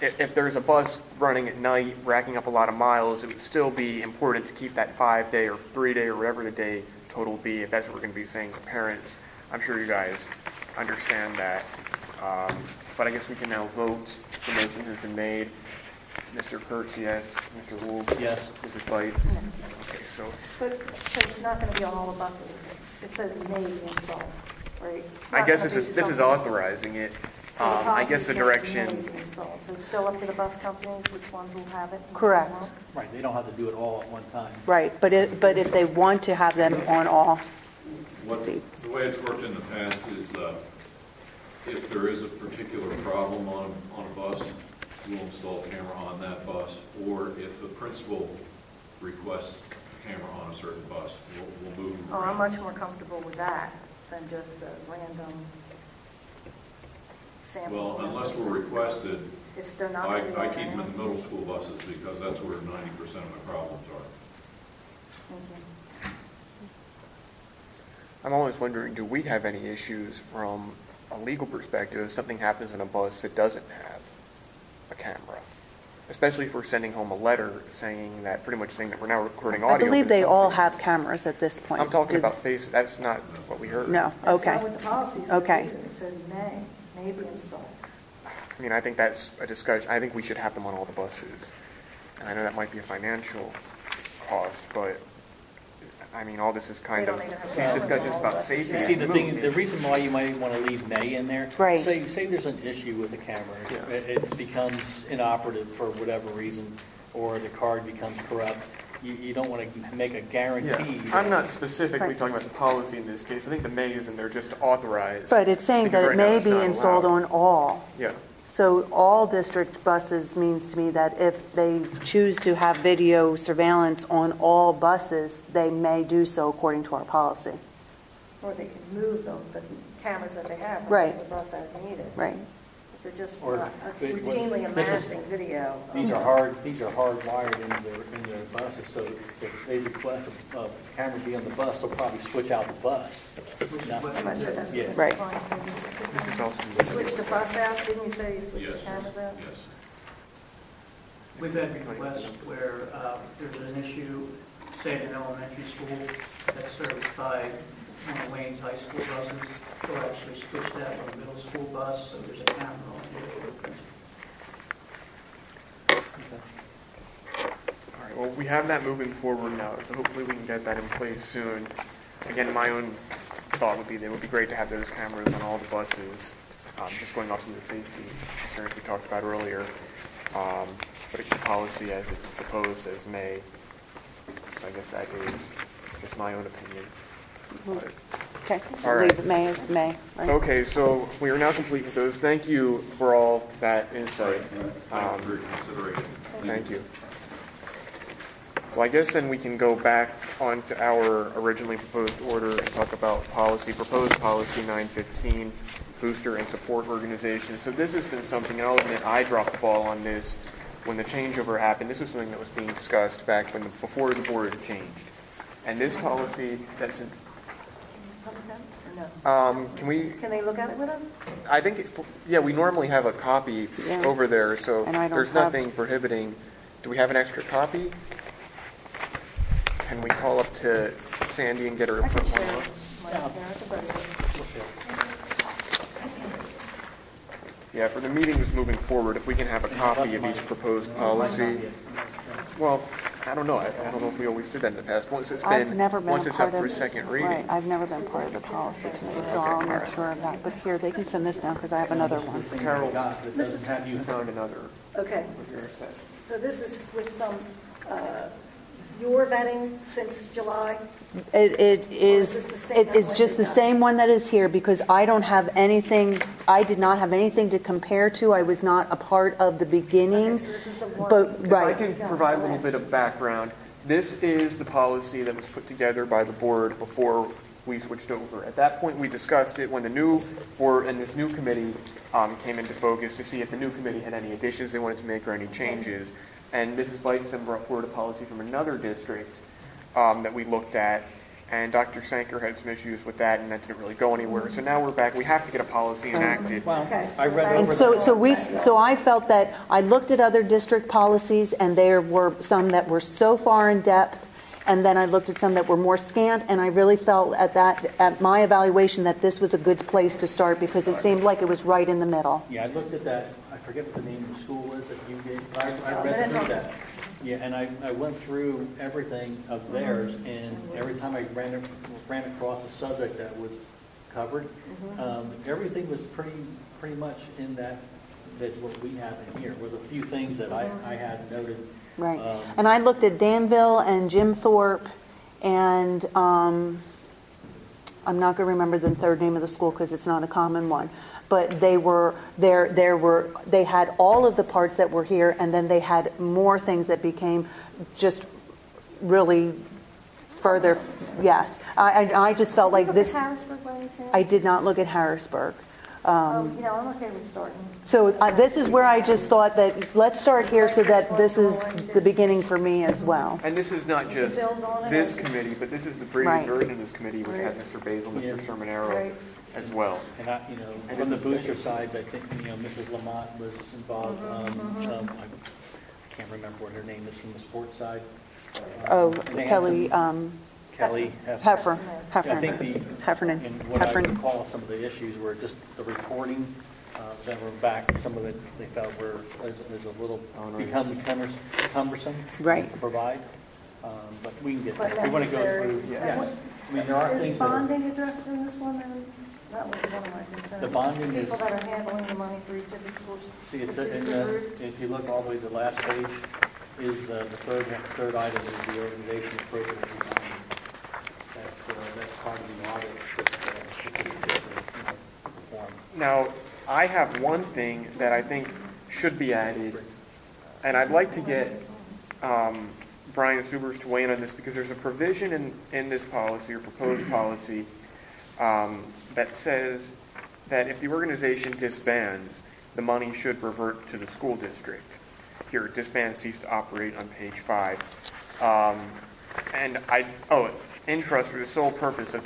if there's a bus running at night, racking up a lot of miles, it would still be important to keep that 5-day or 3-day or whatever the day total will be, if that's what we're going to be saying to parents. I'm sure you guys understand that. But I guess we can now vote. The motion has been made. Mr. Kurtz, yes. Mr. Wolf? Yes. Mrs. Bites? Okay, so... But so it's not going to be on all the buses. It says may be installed, right? I guess this is authorizing it. I guess the direction... So it's still up to the bus companies which ones will have it? Correct. Right, they don't have to do it all at one time. Right, but if they want to have them on all, Steve. The way it's worked in the past is if there is a particular problem on a bus, we'll install a camera on that bus, or if the principal requests a camera on a certain bus, we'll move them Oh, I'm around. much more comfortable with that than just a random sample. Well, unless we're requested, If they're not I going to be I on keep them in any- the middle school buses because that's where 90% of my problems are. Thank you. I'm always wondering, do we have any issues from a legal perspective if something happens in a bus that doesn't have a camera? Especially if we're sending home a letter saying that, pretty much saying that we're now recording audio. I believe but they it's all not- have cameras at this point. I'm talking about face, that's not what we heard. No, That's okay. not what the policy says Okay. either. It says may be installed. I mean, I think that's a discussion. I think we should have them on all the buses. And I know that might be a financial cost, but I mean, all this is kind They of, don't even have these cameras on discussions all about buses. safety. You see, the and thing, movement. the reason why you might want to leave may in there, Right. say there's an issue with the camera, Yeah. it becomes inoperative for whatever reason, or the card becomes corrupt, you don't want to make a guarantee. Yeah, I'm not specifically talking about the policy in this case. I think the may is in there just to authorize. But it's saying because that right it now may it's be not installed allowed. on all. Yeah. So all district buses means to me that if they choose to have video surveillance on all buses, they may do so according to our policy. Or they can move the cameras that they have. Right. The bus as needed. Right. If they're just Or- not but- routinely this is- amassing video. These are hardwired in their buses, so if they request a camera be on the bus, they'll probably switch out the bus. No. I'm not sure that's Yeah. what Right. the policy This is also. Switch the bus out, didn't you say you switch Yes, the cameras out? yes. We've had requests where there's an issue, say in an elementary school that's serviced by one of Wayne's high school buses. They'll actually switch that with a middle school bus, so there's a camera on both. All right, well, we have that moving forward now, so hopefully we can get that in place soon. Again, my own thought would be that it would be great to have those cameras on all the buses, just going off some of the safety concerns we talked about earlier. But the policy as it's proposed as may. I guess that is just my own opinion. But, Okay, all right. leave it May as May, right? Okay, so we are now complete with those. Thank you for all that insight. Thank you for your consideration. Thank you. Well, I guess then we can go back onto our originally proposed order and talk about proposed policy 915, booster and support organizations. So this has been something, and I'll admit I dropped the ball on this when the changeover happened. This was something that was being discussed back before the board had changed. And this policy that's in, Can they look at it with us? I think, we normally have a copy Yeah. over there, so And I don't there's have- nothing prohibiting. Do we have an extra copy? Can we call up to Sandy and get her to I can put one share up? my parents, but Yeah, for the meetings moving forward, if we can have a copy of each proposed policy. Well, I don't know. I don't know if we always did that in the past. Once it's I've never been once a it's part up for of a second Right, reading. I've never been part of the policy committee, so I'll make sure of that. But here, they can send this now because I have another one. Carol, That doesn't have you you. found another. Okay, with your set. so this is with some, your vetting since July? It is, Or is this the same it is one just the we've same one that is here because I don't have anything, I did not have anything to compare to. I was not a part of the beginning. Okay, so this is the one. But, If I right, can provide a little bit of background, this is the policy that was put together by the board before we switched over. At that point, we discussed it when the new board and this new committee came into focus to see if the new committee had any additions they wanted to make or any changes. And Mrs. Bison brought forward a policy from another district that we looked at, and Dr. Sanker had some issues with that, and that didn't really go anywhere. So now we're back. We have to get a policy enacted. Well, Okay. I read and over so I felt that I looked at other district policies and there were some that were so far in depth, and then I looked at some that were more scant, and I really felt at my evaluation that this was a good place to start because it seemed like it was right in the middle. Yeah, I looked at that. I forget what the name of the school is that you gave. I read through that. Yeah, and I went through everything of theirs, and every time I ran across a subject that was covered, everything was pretty much in that's what we have in here, with a few things that I had noted. Right. And I looked at Danville and Jim Thorpe, and I'm not going to remember the third name of the school because it's not a common one. But they had all of the parts that were here, and then they had more things that became just really further. Yes, I just felt like this. Harrisburg by any chance? I did not look at Harrisburg. I'm okay with starting. So this is where I just thought that let's start here so that this is the beginning for me as well. And this is not just build on it. this committee, but this is the previous Right. version of this committee, which had Mr. Basil, Mr. Yeah. Sermonero Right. as well. And from the booster side, I think, Mrs. Lamont was involved. I can't remember what her name is from the sports side. Oh, Nancy, Kelly Kelly Heffer. I think Heffernan. and what I Heffernan. recall, some of the issues were just the reporting that were back. Some of it they felt was a little cumbersome Right. to provide. But we can get But there. We want to go necessary. through. Yeah. Yes. I mean, there are Is things that are. bonding addressed in this one then? That was one of my concerns. The bonding is- People that are handling the money for each of the schools. See, it's Is in the groups? if you look all the way to the last page, is the third item is the organization appropriately bonded. That's part of the audit that performed. Now, I have one thing that I think should be added, and I'd like to get Brian Subers to weigh in on this because there's a provision in this policy or proposed policy that says that if the organization disbands, the money should revert to the school district. Here, disband, cease to operate on page 5. In trust for the sole purpose of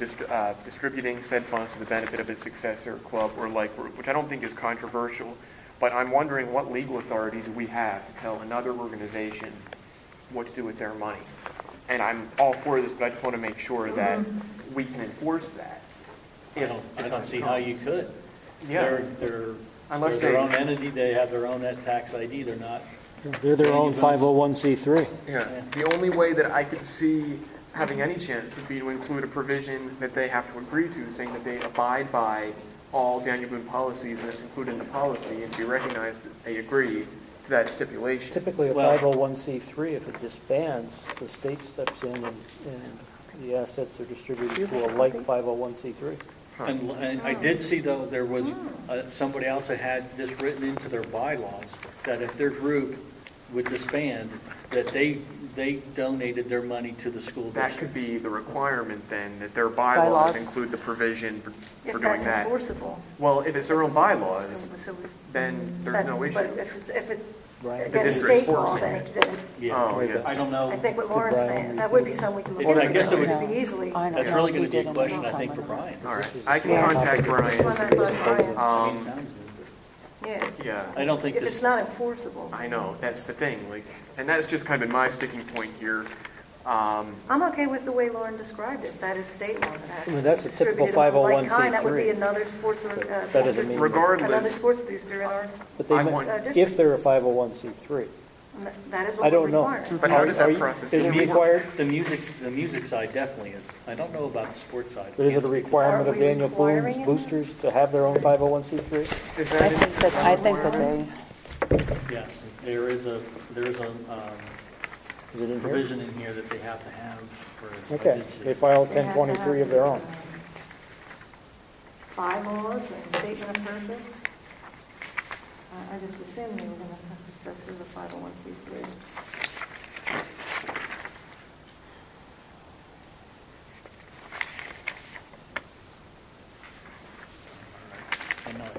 distributing said funds to the benefit of its successor, club, or like group, which I don't think is controversial, but I'm wondering what legal authority do we have to tell another organization what to do with their money? And I'm all for this, but I just want to make sure that we can enforce that. I don't see how you could. Yeah. They're Unless their they- own entity, they have their own tax ID, they're not. They're their own 501c3. Yeah. The only way that I could see having any chance would be to include a provision that they have to agree to, saying that they abide by all Daniel Boone policies, and it's included in the policy, and be recognized that they agree to that stipulation. Typically, a Well- 501c3, if it disbands, the state steps in and the assets are distributed to a like 501c3. And I did see, though, there was somebody else that had this written into their bylaws, that if their group would disband, that they donated their money to the school That district. could be the requirement then, that their bylaws include the provision for If doing that's that. enforceable. Well, if it's their own bylaws, So then there's no issue. But if it's Right. against district's state law, forcing then it. then Yeah, Oh, yeah. I don't know. I think what Lauren's Brian saying, that would be something we can look Well, at. I guess it would- Pretty easily. I know. That's really He going to be a did question, one I think, time, for Brian. All right, I can Yeah. contact That's one I Brian. thought, Brian. Yeah, Yeah, I don't think If this, it's not enforceable. I know, that's the thing, like, and that's just kind of been my sticking point here. I'm okay with the way Lauren described it. That is state law that has to I mean, be that's a typical distributed of like kind. That would be 501c3. another sports, That doesn't mean- another Regardless, sports booster in our, But they I meant- want- if they're a 501c3. that is I what don't we're know. requiring. But how does that Are you- process Is it work? required? the music side definitely is. I don't know about the sports side. But is it a requirement of Are we Daniel requiring Boone's it? boosters to have their own 501c3? Is I that think that they, Yes, there is a Is it in here? provision in here that they have to have for. Okay, they filed 1023 of their own. Bylaws and statement of purpose. I just assumed they were going to have to step through the 501c3. I know.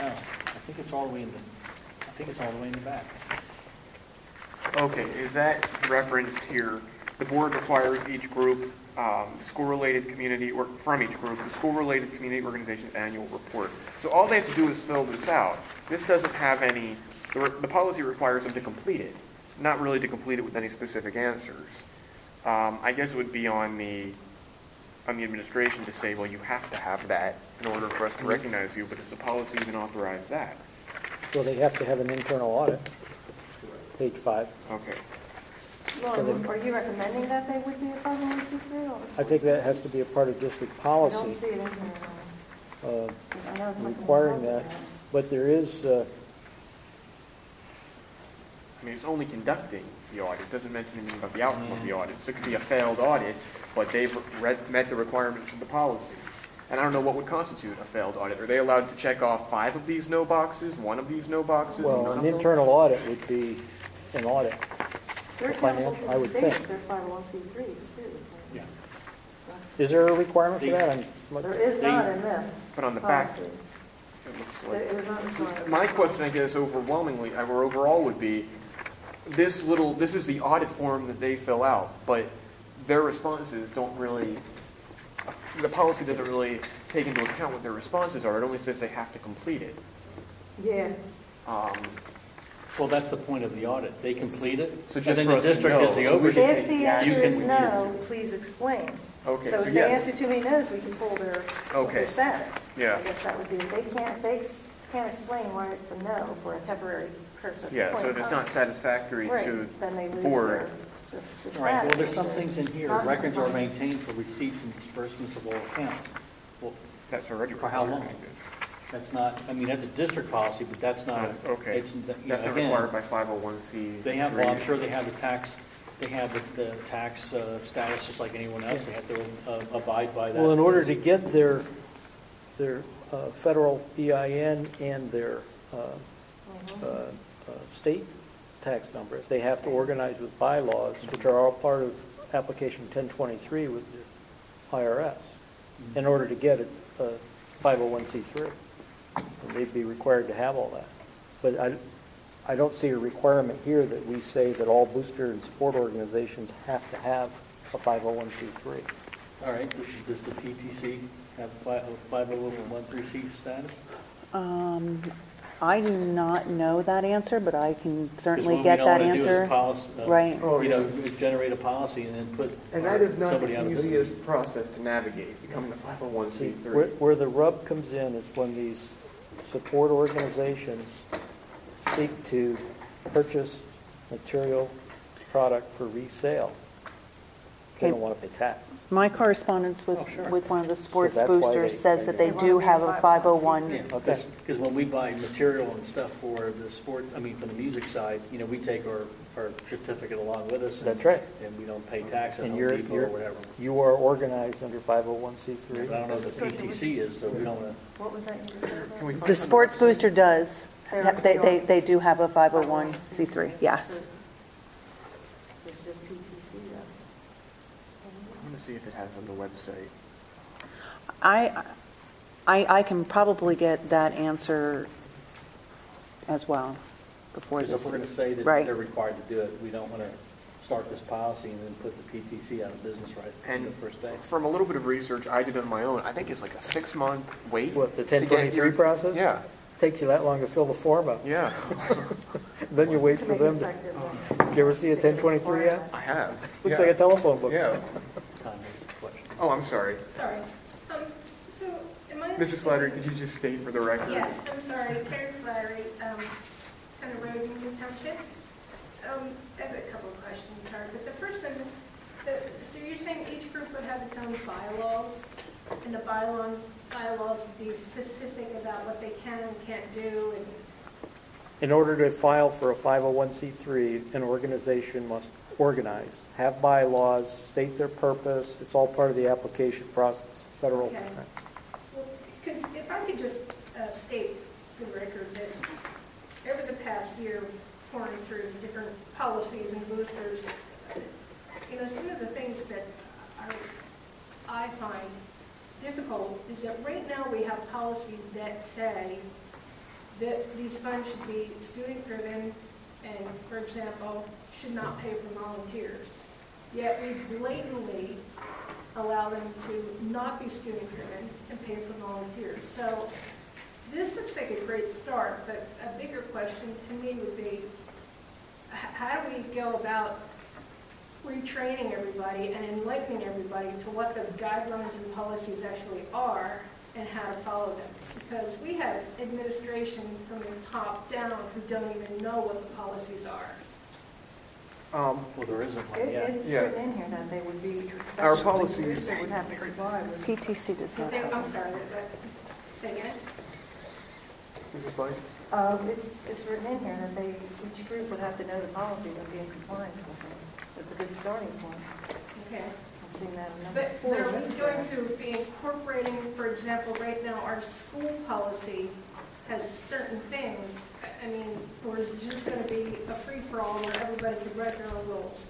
Oh, I think it's all the way in the back. Okay, is that referenced here? The board requires each group, school-related community, or from each group, the school-related community organization's annual report. So all they have to do is fill this out. This doesn't have any, the policy requires them to complete it, not really to complete it with any specific answers. I guess it would be on the administration to say, well, you have to have that in order for us to recognize you, but does the policy even authorize that? Well, they have to have an internal audit, page 5. Okay. Lauren, are you recommending that they would be a 501c3? I think that has to be a part of district I don't policy, see it in here. uh, I know it's something requiring we're that. looking at. But there is, I mean, it's only conducting the audit. It doesn't mention anything about the outcome of the audit. So it could be a failed audit, but they've met the requirements of the policy. And I don't know what would constitute a failed audit. Are they allowed to check off 5 of these no boxes, 1 of these no boxes? well, none an of them? internal audit would be an audit. They're Financial, accountable I to would the state, think. they're 501c3s too. Yeah. Is there a requirement for that? There is not in this But on the back, policy. it looks There like. is not required. My question, I guess, overwhelmingly, or overall would be, this is the audit form that they fill out, but their responses don't really, the policy doesn't really take into account what their responses are. It only says they have to complete it. Yeah. Well, that's the point of the audit. They complete it, So and just then for the us to district know, is the so we can oversight. If the take answer action is when no, needed. please explain. Okay, So so if they yeah. answer too many no's, we can pull their Okay. status. Yeah. I guess that would be, if they can't explain why it's a no for a temporary purpose. Yeah, so if it's not satisfactory Right, to then they lose board, their All right, well, status. there's some things in here. Not Records are compliant. maintained for receipts and disbursements of all accounts. Well, that's already For how required. long? that's not, I mean, that's a district policy, but that's not, Okay. it's, you know, That's not again, required by 501c. they have, well, I'm sure they have the tax, they have the tax status just like anyone else. They have to abide by that. Well, in order to get their federal EIN and their state tax numbers, they have to organize with bylaws, which are all part of application 1023 with the IRS, in order to get a 501c3. And they'd be required to have all that. But I don't see a requirement here that we say that all booster and sport organizations have to have a 501c3. All right, does the PTC have 501c status? I do not know that answer, but I can certainly Because get what that we don't want to do answer. is policy, Right. Oh, you know, yeah. generate a policy and then put And that is not somebody the out of business. easiest process to navigate, becoming a See, 501c3. where the rub comes in is when these support organizations seek to purchase material, product for resale. They don't want to pay tax. My correspondence with, Oh, sure. with one of the sports that's why boosters they- says that they They do wanna be have a a 501. Yeah, Okay. because when we buy material and stuff for the sport, I mean, for the music side, you know, we take our certificate along with us. That's right. And we don't pay tax at And Home you're, Depot or whatever. you are organized under But I 501c3. don't know what the PTC is, so we don't want What was that? Can we find The some sports website? booster does. They're- They do have a 501c3, yes. It's just PTC though. I'm gonna see if it has on the website. I can probably get that answer as well before Because this. if we're going to say that Right. they're required to do it, we don't want to start this policy and then put the PTC out of business right And the first day. from a little bit of research I did on my own, I think it's like a 6-month wait. What, the to get 1023 your- process? Yeah, Takes you that long to fill the form out. yeah, Then you wait To for make it them to, effective. you ever see a 1023 yet? I have. Looks Yeah. like a telephone book. Yeah. Time is the question. Oh, I'm sorry. Sorry. So, am I? Mrs. Slattery, could you just state for the record? Yes, I'm sorry. Karen Slattery, Center Road, Union Township. I have a couple of questions, sorry. But the first one is, so you're saying each group would have its own bylaws, and the bylaws would be specific about what they can and can't do, and In order to file for a 501c3, an organization must organize, have bylaws, state their purpose. It's all part of the application process, federal. Okay. Because if I could just state for the record that over the past year, pouring through different policies and boosters, you know, some of the things that I find difficult is that right now we have policies that say that these funds should be student-driven and, for example, should not pay for volunteers. Yet we blatantly allow them to not be student-driven and pay for volunteers. So this looks like a great start, but a bigger question to me would be, how do we go about retraining everybody and enlightening everybody to what the guidelines and policies actually are and how to follow them? Because we have administration from the top down who don't even know what the policies are. Well, there isn't one yet. It's Yeah. written in here that they would be. Our policies- They would have to comply with. PTC does not have I'm sorry, say again? Mrs. Blank? It's written in here that each group would have to know the policies and be in compliance with them. So it's a good starting point. Okay. I've seen that in number But 4. are we going to be incorporating, for example, right now, our school policy has certain things, I mean, or is it just going to be a free-for-all where everybody could write their own rules?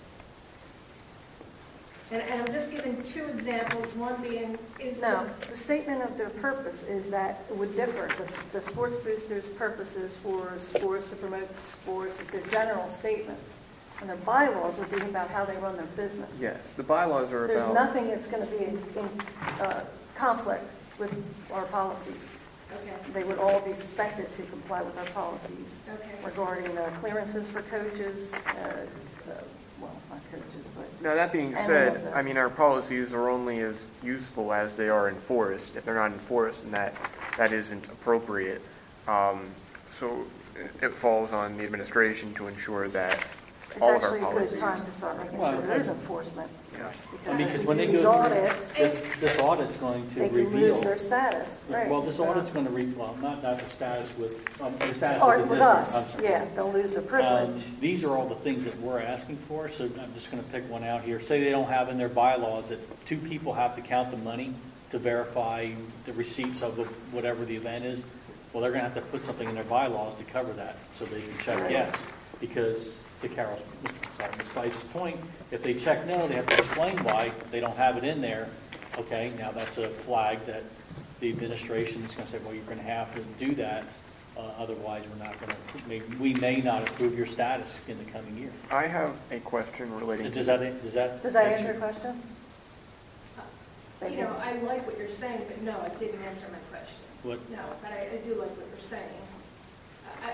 And I'm just giving 2 examples, one being, is No, the statement of their purpose is that it would differ. The sports boosters' purposes for sports, to promote sports, their general statements. And their bylaws would be about how they run their business. Yes, the bylaws are There's about, nothing that's going to be in conflict with our policies. Okay, They would all be expected to comply with our policies okay. regarding clearances for coaches, well, not coaches, but now that being And said, then- I mean, our policies are only as useful as they are enforced. If they're not enforced, then that isn't appropriate. So it falls on the administration to ensure that it's all of our actually a good policies. time to start making Well, sure there is enforcement. Yeah. I mean, because when they if these go audits, through, this audit's going to they can reveal. lose their status, right? Well, this audit's going to well, not the status with, the status Or with the with district. us, I'm sorry. yeah, they'll lose their privilege. These are all the things that we're asking for, so I'm just going to pick one out here. Say they don't have in their bylaws that 2 people have to count the money to verify the receipts of whatever the event is. Well, they're going to have to put something in their bylaws to cover that, so they can check Right. yes. Because to Ms. Fife's point, if they check no, they have to explain why they don't have it in there. Okay, now that's a flag that the administration is going to say, well, you're going to have to do that. Otherwise, we're not going to, we may not approve your status in the coming year. I have a question relating Does to... that Does that answer your question? You know, I like what you're saying, but no, it didn't answer my question. What? No, but I do like what you're saying.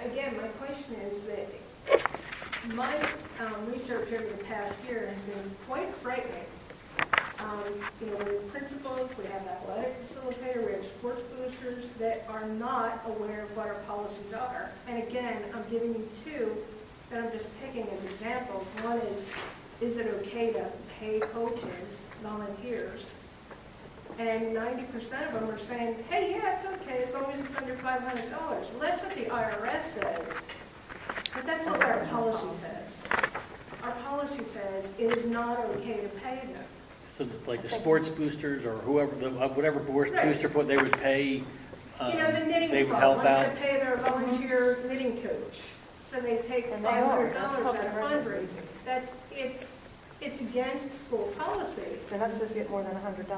again, my question is that my research over the past year has been quite frightening. We have principals, we have athletic facilitator, we have sports boosters that are not aware of what our policies are. And again, I'm giving you two that I'm just picking as examples. One is it okay to pay coaches, volunteers? And 90% of them are saying, hey, yeah, it's okay, as long as it's under $500. Well, that's what the IRS says, but that's not what our policy says. Our policy says it is not okay to pay them. So like the sports boosters or whoever, whatever booster put, they would pay, The knitting they would club help wants out. to pay their volunteer knitting coach, so they take $500 out of fundraising. It's against school policy. They're not supposed to get more than $100.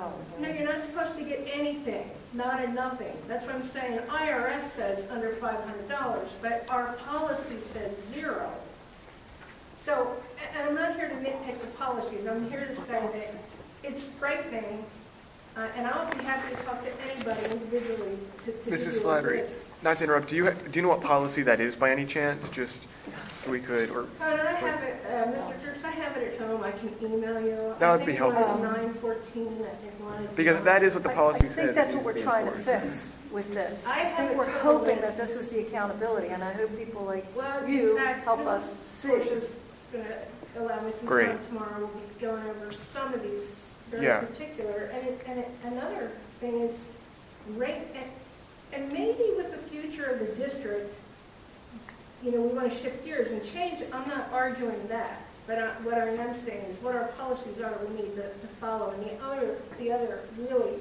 No, you're not supposed to get anything, not a nothing. That's what I'm saying. IRS says under $500, but our policy says zero. So, and I'm not here to nitpick the policies. I'm here to say that it's frightening, and I'll be happy to talk to anybody individually to give Mrs. you a Slattery, list. not to interrupt, do you know what policy that is by any chance? Just so we could, or I have it, Mr. Turks, I have it at home. I can email you. That would be helpful. I think one is 914. I think one is because that is what the policy I says. think that's it what we're needs trying to be fix with this. I have think it we're too on the hoping list. that this is the accountability, and I hope people like Well, you in fact, help Mrs. us see. Portia's going to allow me some Great. time tomorrow. We'll be going over some of these very Yeah. particular. And another thing is rate, and maybe with the future of the district, we want to shift gears and change. I'm not arguing that, but what I am saying is what our policies are we need to follow. And the other really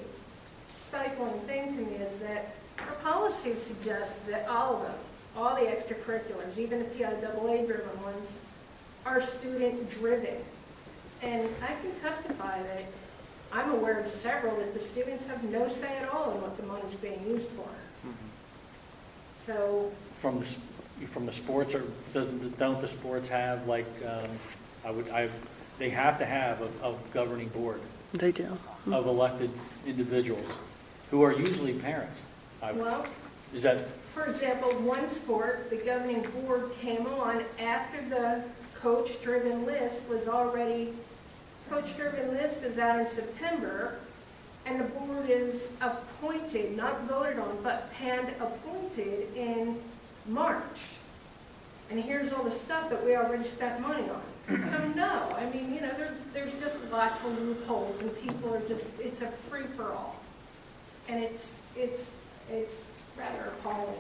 stifling thing to me is that our policies suggest that all of them, all the extracurriculars, even the PIAA-driven ones, are student-driven. And I can testify that I'm aware of several that the students have no say at all in what the money's being used for. So, From the sports, or don't the sports have like, they have to have a governing board They do. of elected individuals who are usually parents. well, Is that, for example, one sport, the governing board came on after the coach-driven list was already, coach-driven list is out in September, and the board is appointed, not voted on, but appointed in March. And here's all the stuff that we already spent money on. So no, I mean, there's just lots of loopholes, and people are just, it's a free-for-all. And it's rather appalling.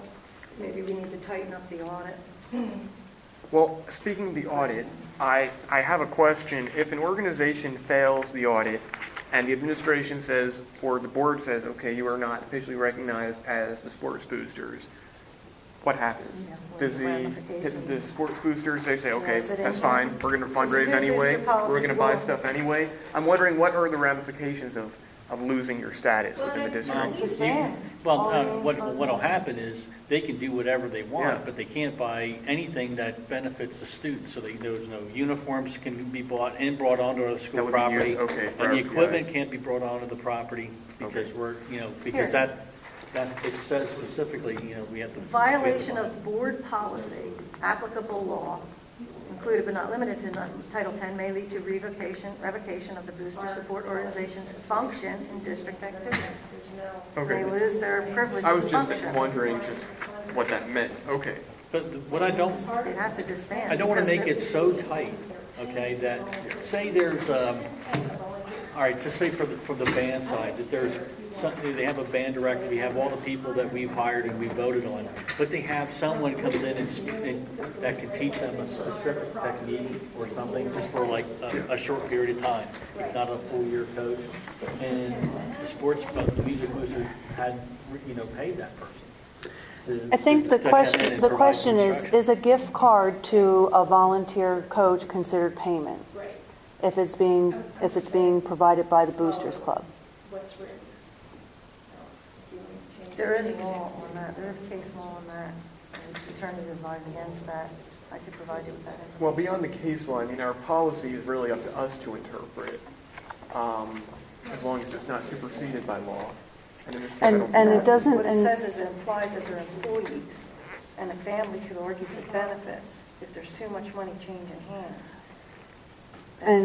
Maybe we need to tighten up the audit. Well, speaking of the audit, I have a question. If an organization fails the audit and the administration says, or the board says, okay, you are not officially recognized as the sports boosters, what happens? Does the sports boosters, they say, okay, that's fine, we're going to fundraise anyway, we're going to buy stuff anyway? I'm wondering, what are the ramifications of losing your status within the district? what'll happen is they can do whatever they want, Yeah. but they can't buy anything that benefits the students. So there's no uniforms can be bought onto the That school would be property, used- okay, for and the RPI. equipment can't be brought onto the property because because that it says specifically, we have to. Violation of board policy, applicable law, included but not limited to Title 10, may lead to revocation of the booster support organization's function in district activities. Okay. They lose their privilege I was to just function. wondering just what that meant. Okay. But what I don't, They have to disband. I don't want to because make it so tight, okay, that, say there's, all right, just say for the band side, that there's something, they have a band director, we have all the people that we've hired and we voted on, but they have someone comes in and that can teach them a specific technique or something, just for like a short period of time, not a full year coach, and the music booster had, paid that person. I think the to come in question and the provide question instruction. is a gift card to a volunteer coach considered payment Right. if it's being provided by the Boosters Club? What's written. There is law on that, there is case law on that, and the attorney advised against that. I could provide you with that. Well, beyond the case law, I mean, our policy is really up to us to interpret, as long as it's not superseded by law. And in this case, I don't And think it doesn't. What it And says is it implies that they're employees. and a family could argue for benefits if there's too much money changing hands.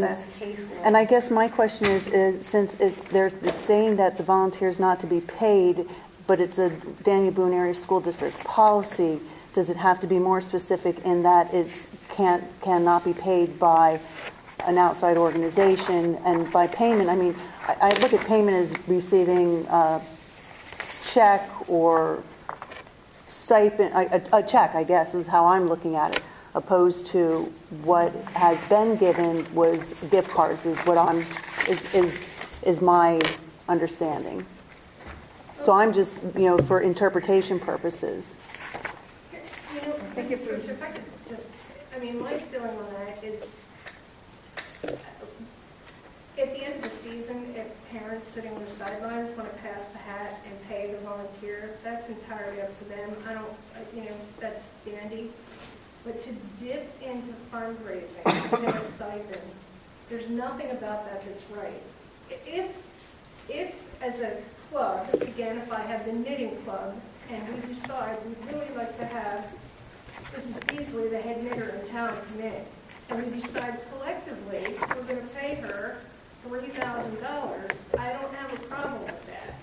That's case law. And I guess my question is since it's saying that the volunteer is not to be paid, but it's a Daniel Boone Area School District policy, does it have to be more specific in that it cannot be paid by an outside organization? And by payment, I mean, I look at payment as receiving a check or stipend, a check, I guess, is how I'm looking at it, opposed to what has been given was gift cards, is what is my understanding. So I'm just, for interpretation purposes. If I could just, my feeling on that is, at the end of the season, if parents sitting on the sidelines want to pass the hat and pay the volunteer, that's entirely up to them. That's dandy. But to dip into fundraising in a stipend, there's nothing about that that's right. If as a club, again, if I have the knitting club, and we decide we'd really like to have Mrs. Beasley, the head knitter in town, come in, and we decide collectively we're going to pay her $3,000, I don't have a problem with that.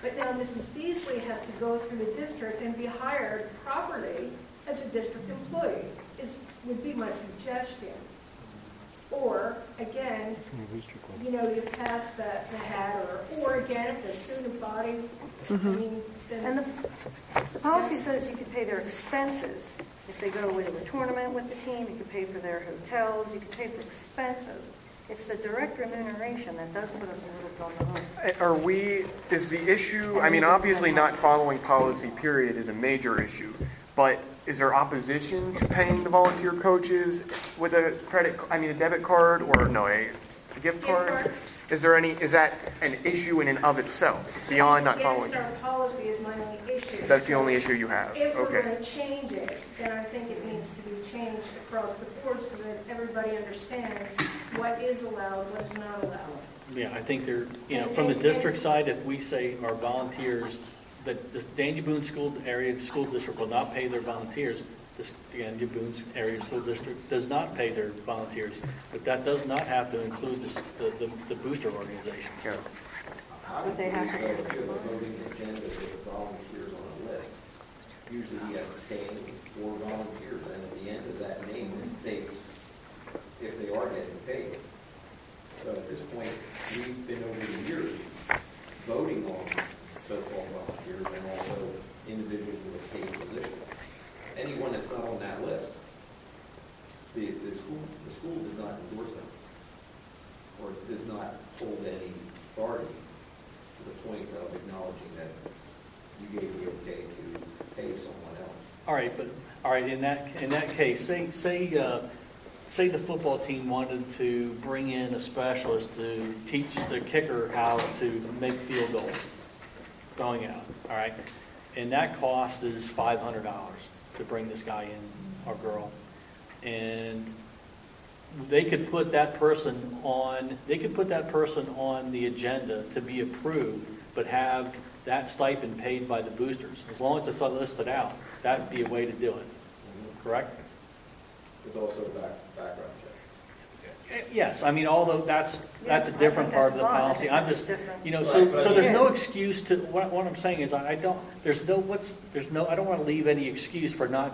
But now Mrs. Beasley has to go through the district and be hired properly as a district employee, would be my suggestion. Or, again, you pass the hat, or again, if the student body, then... And the policy says you could pay their expenses. If they go away to a tournament with the team, you could pay for their hotels, you could pay for expenses. It's the direct remuneration that does put us a little on the hook. Is the issue, obviously not following policy, period, is a major issue, but is there opposition to paying the volunteer coaches with a a debit card, or no, a gift card? Is that an issue in and of itself, beyond not following? Against our policy is my only issue. That's the only issue you have? If we're Okay. going to change it, then I think it needs to be changed across the board so that everybody understands what is allowed, what is not allowed. Yeah, I think from the district side, if we say our volunteers, that the Daniel Boone Area School District will not pay their volunteers, Daniel Boone Area School District does not pay their volunteers, but that does not have to include the booster organization. Yeah. How do they have to have a voting agenda with volunteers on a list? Usually you have to pay 4 volunteers, and at the end of that name, it states if they are getting paid. So at this point, we've been over the years voting on so-called volunteers and also individuals with a paid position. Anyone that's not on that list, the school does not endorse them or does not hold any authority to the point of acknowledging that you gave the okay to pay someone else. All right. In that case, say the football team wanted to bring in a specialist to teach the kicker how to make field goals going out. All right, and that cost is $500 to bring this guy in or girl, and they could put that person on. They could put that person on the agenda to be approved, but have that stipend paid by the boosters. As long as it's listed out, that'd be a way to do it. Correct? There's also a background check. Yes, although that's a different part of the policy. I'm just, so there's no excuse to, what I'm saying is I don't want to leave any excuse for not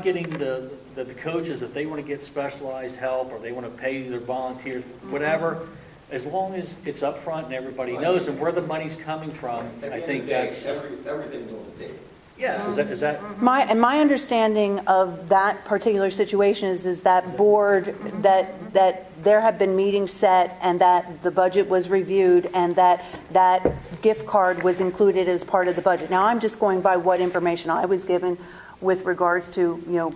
getting the coaches, if they want to get specialized help or they want to pay their volunteers, whatever, as long as it's up front and everybody knows and where the money's coming from, I think that's... Everything's on the table. Yes, is that... My understanding of that particular situation is that board, that there have been meetings set and that the budget was reviewed and that gift card was included as part of the budget. Now, I'm just going by what information I was given with regards to,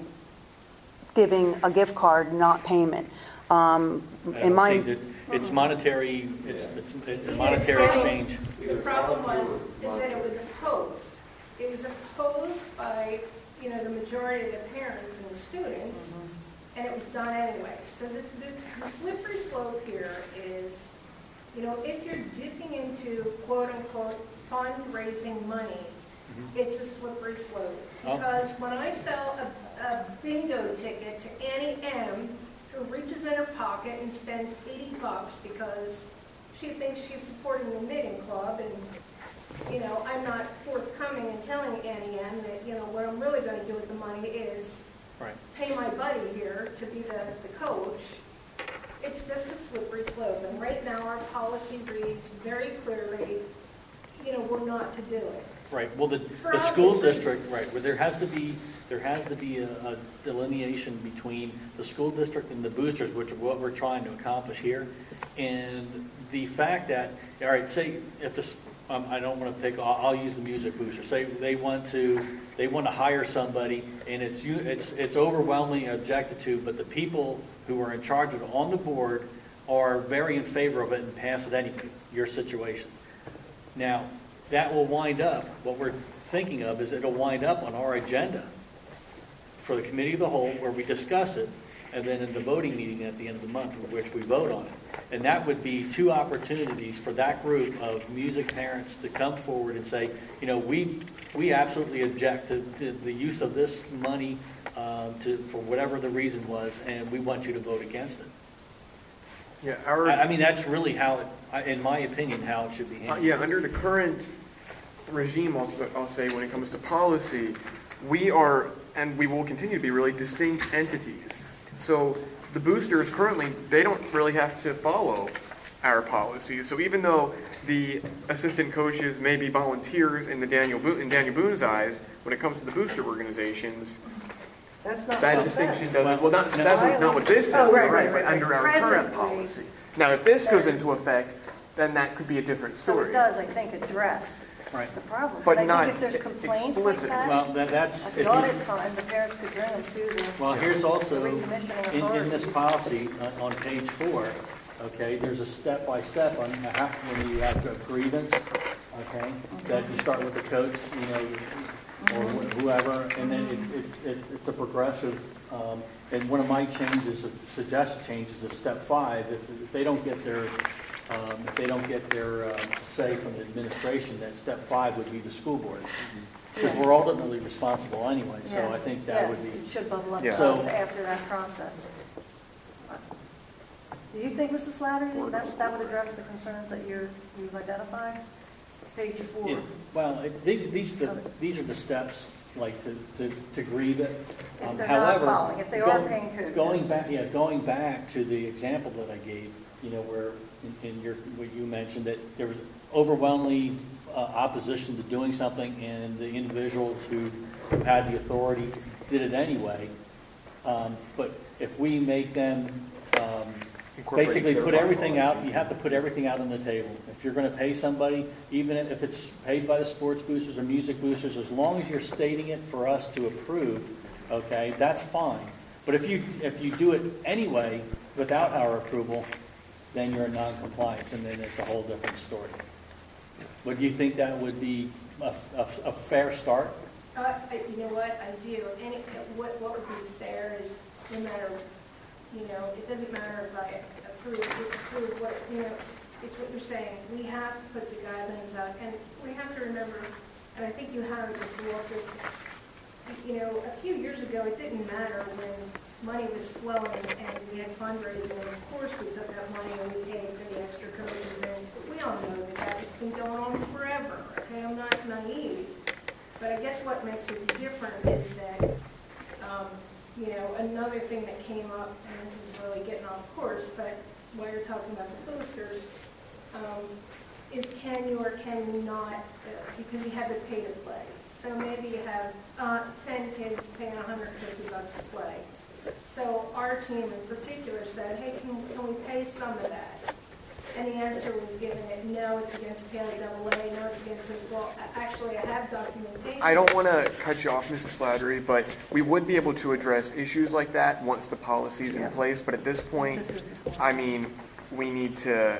giving a gift card, not payment. It's monetary, it's monetary exchange. The problem is that it was opposed. It was opposed by, the majority of the parents and the students, and it was done anyway. So the slippery slope here is, if you're dipping into quote-unquote fundraising money, It's a slippery slope. Oh. Because when I sell a bingo ticket to Annie M., who reaches in her pocket and spends $80 because she thinks she's supporting the knitting club, and, you know, I'm not forthcoming in telling Annie M. that, you know, what I'm really going to do with the money is pay my buddy here to be the coach. It's just a slippery slope. And right now, our policy reads very clearly, you know, we're not to do it. Right, well, the For school obvious district, right, where there has to be a delineation between the school district and the boosters, which is what we're trying to accomplish here. And the fact that, all right, say if this, I don't want to pick, I'll use the music booster. Say they want to hire somebody, and it's overwhelmingly objected to, but the people who are in charge of it on the board are very in favor of it and pass it anyway. Your situation. Now, that will wind up, what we're thinking of is it'll wind up on our agenda for the committee of the whole where we discuss it, and then in the voting meeting at the end of the month in which we vote on it. And that would be two opportunities for that group of music parents to come forward and say, you know, we absolutely object to the use of this money for whatever the reason was, and we want you to vote against it. Yeah, I mean, that's really how it, in my opinion, how it should be handled. yeah, under the current regime, I'll say, when it comes to policy, we are, and we will continue to be, really distinct entities. So the boosters currently, they don't really have to follow our policies. So even though the assistant coaches may be volunteers in Daniel Boone's eyes, when it comes to the booster organizations, That's not that what distinction it doesn't, well, that's not what this says, but under our current policy. Now, if this goes into effect, then that could be a different So story. it does, I think, address Right. the problem. But And I not think if there's complaints like explicit. that, Well, that's, at if the you, audit time, the parents could bring them to the. well, here's also, the recommissioning in authority. this policy, on page 4, okay, there's a step-by-step on how, when you have a grievance, okay, that you start with the coach, you know, or whoever, and then it's a progressive, and one of my changes, suggested changes is step 5, if they don't get their, say from the administration, that step 5 would be the school board. Because we're ultimately responsible anyway, so I think that would be. Yes, it should bubble up Yeah. to us after that process. Do you think, Mrs. Slattery, that would address the concerns that you've identified? Page 4. Yeah, well, these are the steps, like to grieve it. If they're However, not following, if they are paying code. Going back to the example that I gave, you know, where what you mentioned, that there was overwhelmingly opposition to doing something, and the individuals who had the authority did it anyway. But if we make them basically put everything out, you have to put everything out on the table. If you're going to pay somebody, even if it's paid by the sports boosters or music boosters, as long as you're stating it for us to approve, okay, that's fine. But if you do it anyway without our approval, then you're in non-compliance, and then it's a whole different story. Would you think that would be a fair start? You know what, I do. What would be fair is no matter, you know, it doesn't matter if I approve, disapprove, what, you know, it's what you're saying. We have to put the guidelines out, and we have to remember, and I think you have it as well, this, you know, a few years ago, it didn't matter when money was flowing and we had fundraising, and of course we took that money and we paid for the extra coaches, and we all know that that's been going on forever, okay? I'm not naive, but I guess what makes it different is that, you know, another thing that came up, and this is really getting off course, but while you're talking about the boosters, is can you or can you not, because you have it pay to play. So maybe you have 10 kids paying $150 to play. So our team in particular said, hey, can we pay some of that? And the answer was given that no, it's against KLAA, no, it's against this. Well, actually, I have documentation. I don't want to cut you off, Mrs. Slattery, but we would be able to address issues like that once the policy is in place. But at this point, I mean, we need to,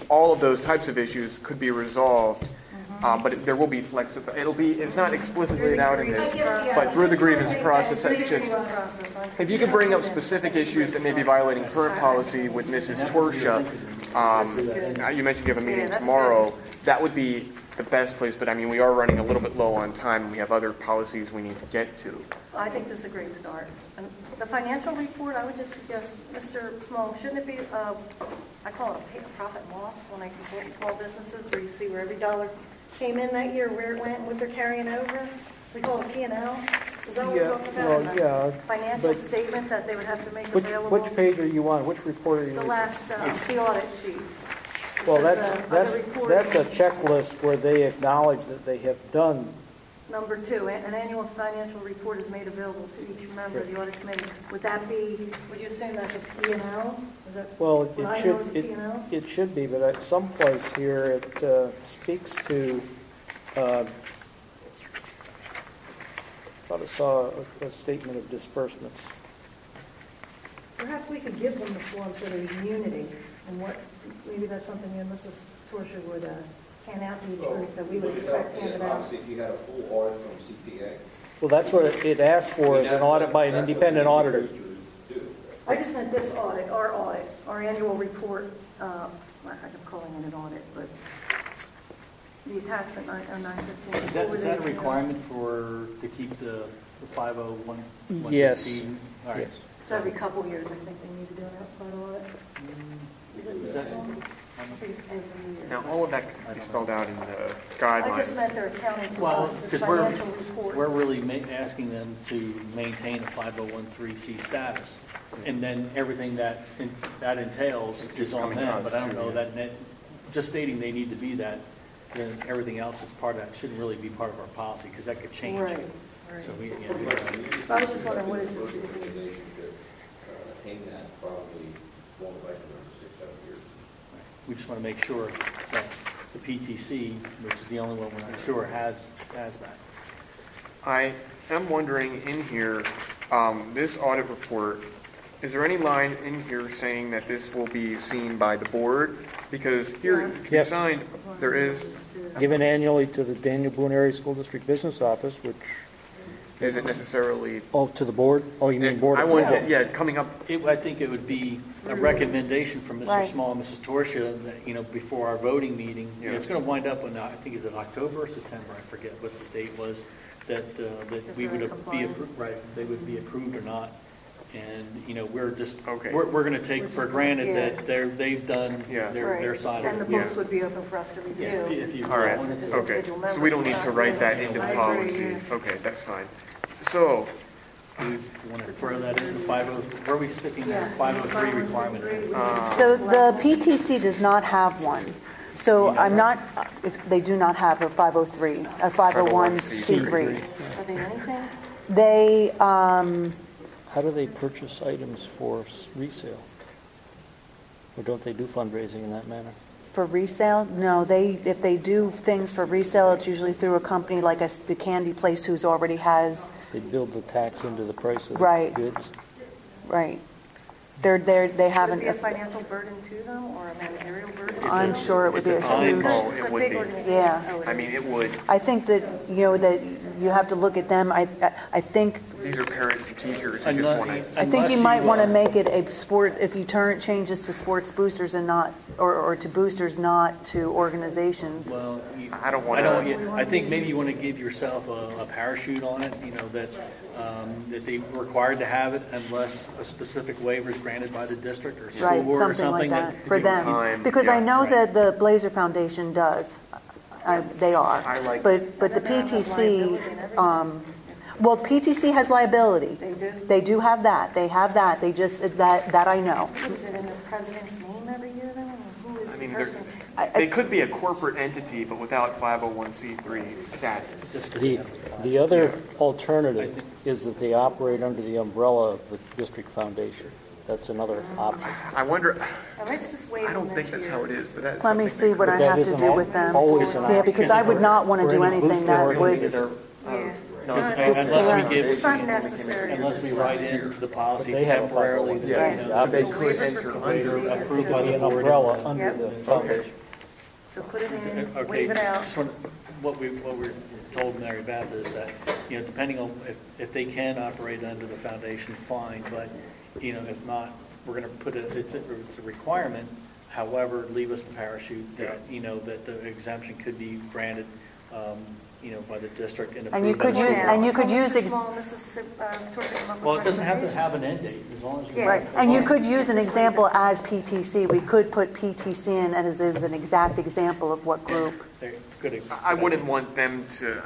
all of those types of issues could be resolved. But there will be flexibility. It's not explicitly laid out in this, but through the grievance process, it's just, if you could bring up specific issues that may be violating current policy with Mrs. Torsha, you mentioned you have a meeting tomorrow, that would be the best place, but I mean, we are running a little bit low on time, and we have other policies we need to get to. I think this is a great start. And the financial report, I would just suggest, Mr. Small, shouldn't it be, I call it a profit and loss when I consult small businesses, where you see where every dollar came in that year, where it went, and what they're carrying over? We call it P&L. Is that what we're talking about? well, yeah, Financial but statement that they would have to make Which available? page are you on? Which report are you? The last, the audit sheet. It Well, says, that's other reporting. a checklist where they acknowledge that they have done. Number 2, an annual financial report is made available to each member of the audit committee. Would that be, would you assume that's a P&L? Is that Well, what I know is a P&L? it should be, but at some place here it speaks to. I thought I saw a statement of disbursements. Perhaps we could give them the form so there's unity, and what, maybe that's something you and Mrs. Torsia would hand out to each group that we would expect handed out. Obviously, if you had a full audit from CPA. Well, that's what it asked for, is an audit by an independent auditor. I just meant this audit, our annual report, I'm calling it an audit, but the attachment 915. Is that a requirement to keep the 501? Yes. All right. Yes. So every couple years, I think they need to do an outside audit. Is that- I think it's every year. Now, all of that can be spelled out in the I guidelines. just meant their accounting to Well, us, this because financial report. we're really asking them to maintain a 501(c) status, and then everything that entails is on them. But I don't know that just stating they need to be that, then everything else is part of that shouldn't really be part of our policy because that could change. Right, So right. we I was just wondering, what is it? Organization could attain that probably won't like another 6-7 years. We just want to make sure that the PTC, which is the only one we're not sure, has that. I am wondering in here, this audit report, is there any line in here saying that this will be seen by the board? Because here, to be Yes. signed, there is, Given annually to the Daniel Boone Area School District Business Office, which, isn't necessarily. to the board? Oh, you mean board I approval? wanted, yeah, coming up, I think it would be a recommendation from Mr. Right. Small and Mrs. Torsia that, before our voting meeting, Yeah. it's going to wind up on, I think it's in October or September, I forget what the date was, that we would be compliant. approved, right, they would be approved or not. And, we're just, Okay. we're going to take for granted Yeah. that they've done Yeah. their Right. side And of the it. books would be open for us to review. Yeah, if you all right, wanted to. okay. individual So we don't need members, to write that into the I agree, policy. yeah. Okay, that's fine. So, Do you want to throw that into 50, where are we sticking Yeah. that 503 requirement? So the PTC does not have one. So I'm not, they do not have a 503, a 501c3. Are they anything? They, How do they purchase items for resale? Or don't they do fundraising in that manner? for resale, no, if they do things for resale, it's usually through a company like the candy place who's already has, They build the tax into the price of Right. goods? right. They Would it be a haven't, financial burden to them, or a managerial burden? I'm sure it would be a It's a huge, Oh, It's it a would big be. organization. Yeah. Oh, it I is. mean, it would, I think that, that you have to look at them, I think, these are parents and teachers who I'm just not- want to, I think you Unless might want to uh, make it a sport, if you changes to sports boosters and not, or to boosters, not to organizations. Well, I don't want to. I think maybe you want to give yourself a parachute on it, that they were required to have it unless a specific waiver is granted by the district or school Right, board or something like something. that, for give them them. time, Because I yeah, know right. that the Blazer Foundation does, they are. I like- But the Doesn't that have PTC, liability and everything? well, PTC has liability. They do? They do have that, they have that, they just, that I know. Is it in the president's name every year, then? Or who is I the mean, person? they could be a corporate entity, but without 501c3 status. The other alternative is that they operate under the umbrella of the district foundation. That's another option. I wonder, And let's just wait I don't till think next that's year. how it is, but that's Let me something see what I But that have to isn't do with them. always an Yeah, because I would not want to do For any anything that booster would, Yeah. No, Not- it's- Unless we give, It's not necessary. unless we write into the policy But they have a temporarily, 501c3. Yeah, so they could enter under, approved by Be the an board. umbrella under Yep. the foundation. So put it in, Okay, wave it out. just what we're told Mary Beth is that, depending on if they can operate under the foundation, fine, but, if not, we're going to put it's a requirement, however, leave us a parachute that, that the exemption could be granted, by the district and And you approved. could use, Well, it doesn't have to have an end date, as long as. right, and you could use an example as PTC. We could put PTC in as an exact example of what group. I wouldn't want them to,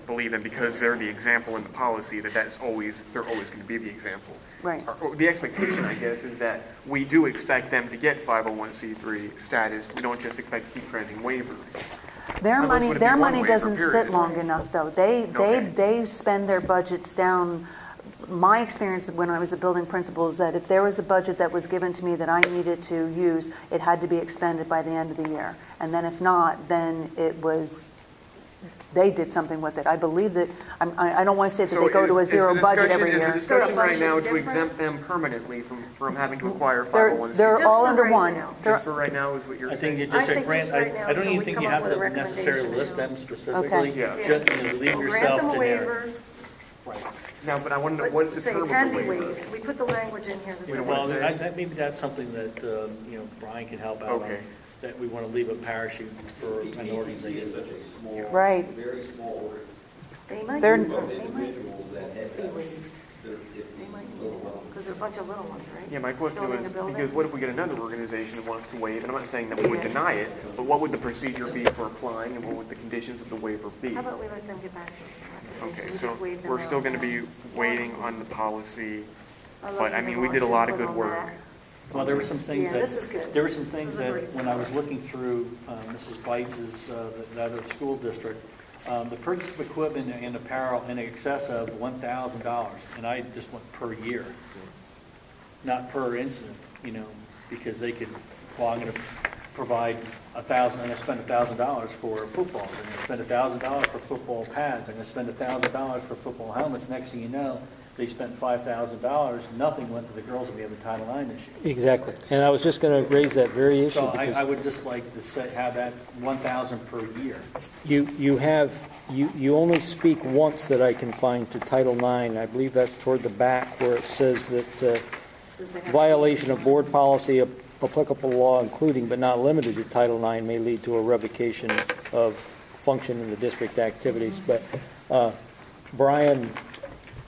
believe them because they're the example in the policy that they're always going to be the example. Right. Or the expectation, I guess, is that we do expect them to get 501c3 status. We don't just expect to keep granting waivers. Their Unless money, would it be their one money waiver, doesn't period. sit long enough, though. They spend their budgets down. My experience when I was a building principal is that if there was a budget that was given to me that I needed to use, it had to be expended by the end of the year. And then if not, then they did something with it. I believe that, I don't want to say that they go to a zero budget every year. Is the discussion right now to exempt them permanently from having to acquire 501c3? They're Just all for under right one. now. Just for right now is what you're I saying? think you I just think grant, just right now, I don't so even we think come you up have with a to necessarily recommendation list now. them specifically. Okay. Just leave Grant yourself them a generic. waiver, Now, but I want to know, what is the say term it of can the be waiver? waived. We put the language in here that We don't says. want Well, to say? maybe that's something that, Brian can help out on, Okay. that we want to leave a parachute for an PTC is organization. such a small, Right. very small They might, They're- be group of waived. individuals that have Be that. waived. They might be waived, because they're a bunch of little ones, right? Yeah, my question Building was, a building. because what if we get another organization that wants to waive, and I'm not saying that we would deny it, but what would the procedure be for applying, and what would the conditions of the waiver be? How about we let them get back to us? Okay, We so just waive them we're still out. going to be waiting on the policy, I love but you, we did a lot of Lawrence, good on work. that. Well, there were some things Yeah, this is good. there were some This things is a that, great when I was start. looking through Mrs. Bites' the other school district, the purchase of equipment and apparel in excess of $1,000, and I just went per year, not per incident, because they could, well, I'm going to provide $1,000, I'm going to spend $1,000 for football, I'm going to spend $1,000 for football pads, I'm going to spend $1,000 for football helmets. Next thing you know, they spent $5,000, nothing went to the girls, and we have a Title IX issue. Exactly. And I was just going to raise that very issue. So I because would just like to have that 1,000 per year. you only speak once that I can find to Title IX. I believe that's toward the back where it says that violation of board policy, applicable law, including but not limited to Title IX, may lead to a revocation of function in the district activities. But Brian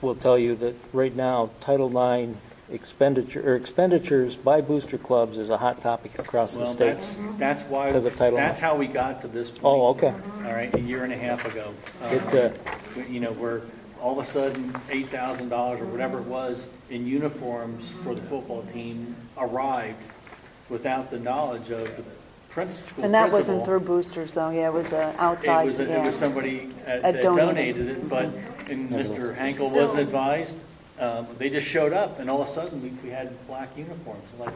will tell you that right now Title IX expenditures by booster clubs is a hot topic across the Well, state. that's why, Because of Title that's IX. how we got to this point. Oh, okay. All right, a year and a half ago. We're all of a sudden $8,000 or whatever it was in uniforms for the football team arrived without the knowledge of the school And that principal. wasn't through boosters, though. Yeah, it was outside. It was somebody that donated. donated it, but and Mr. Hankel wasn't advised. They just showed up, and all of a sudden we had black uniforms. Like,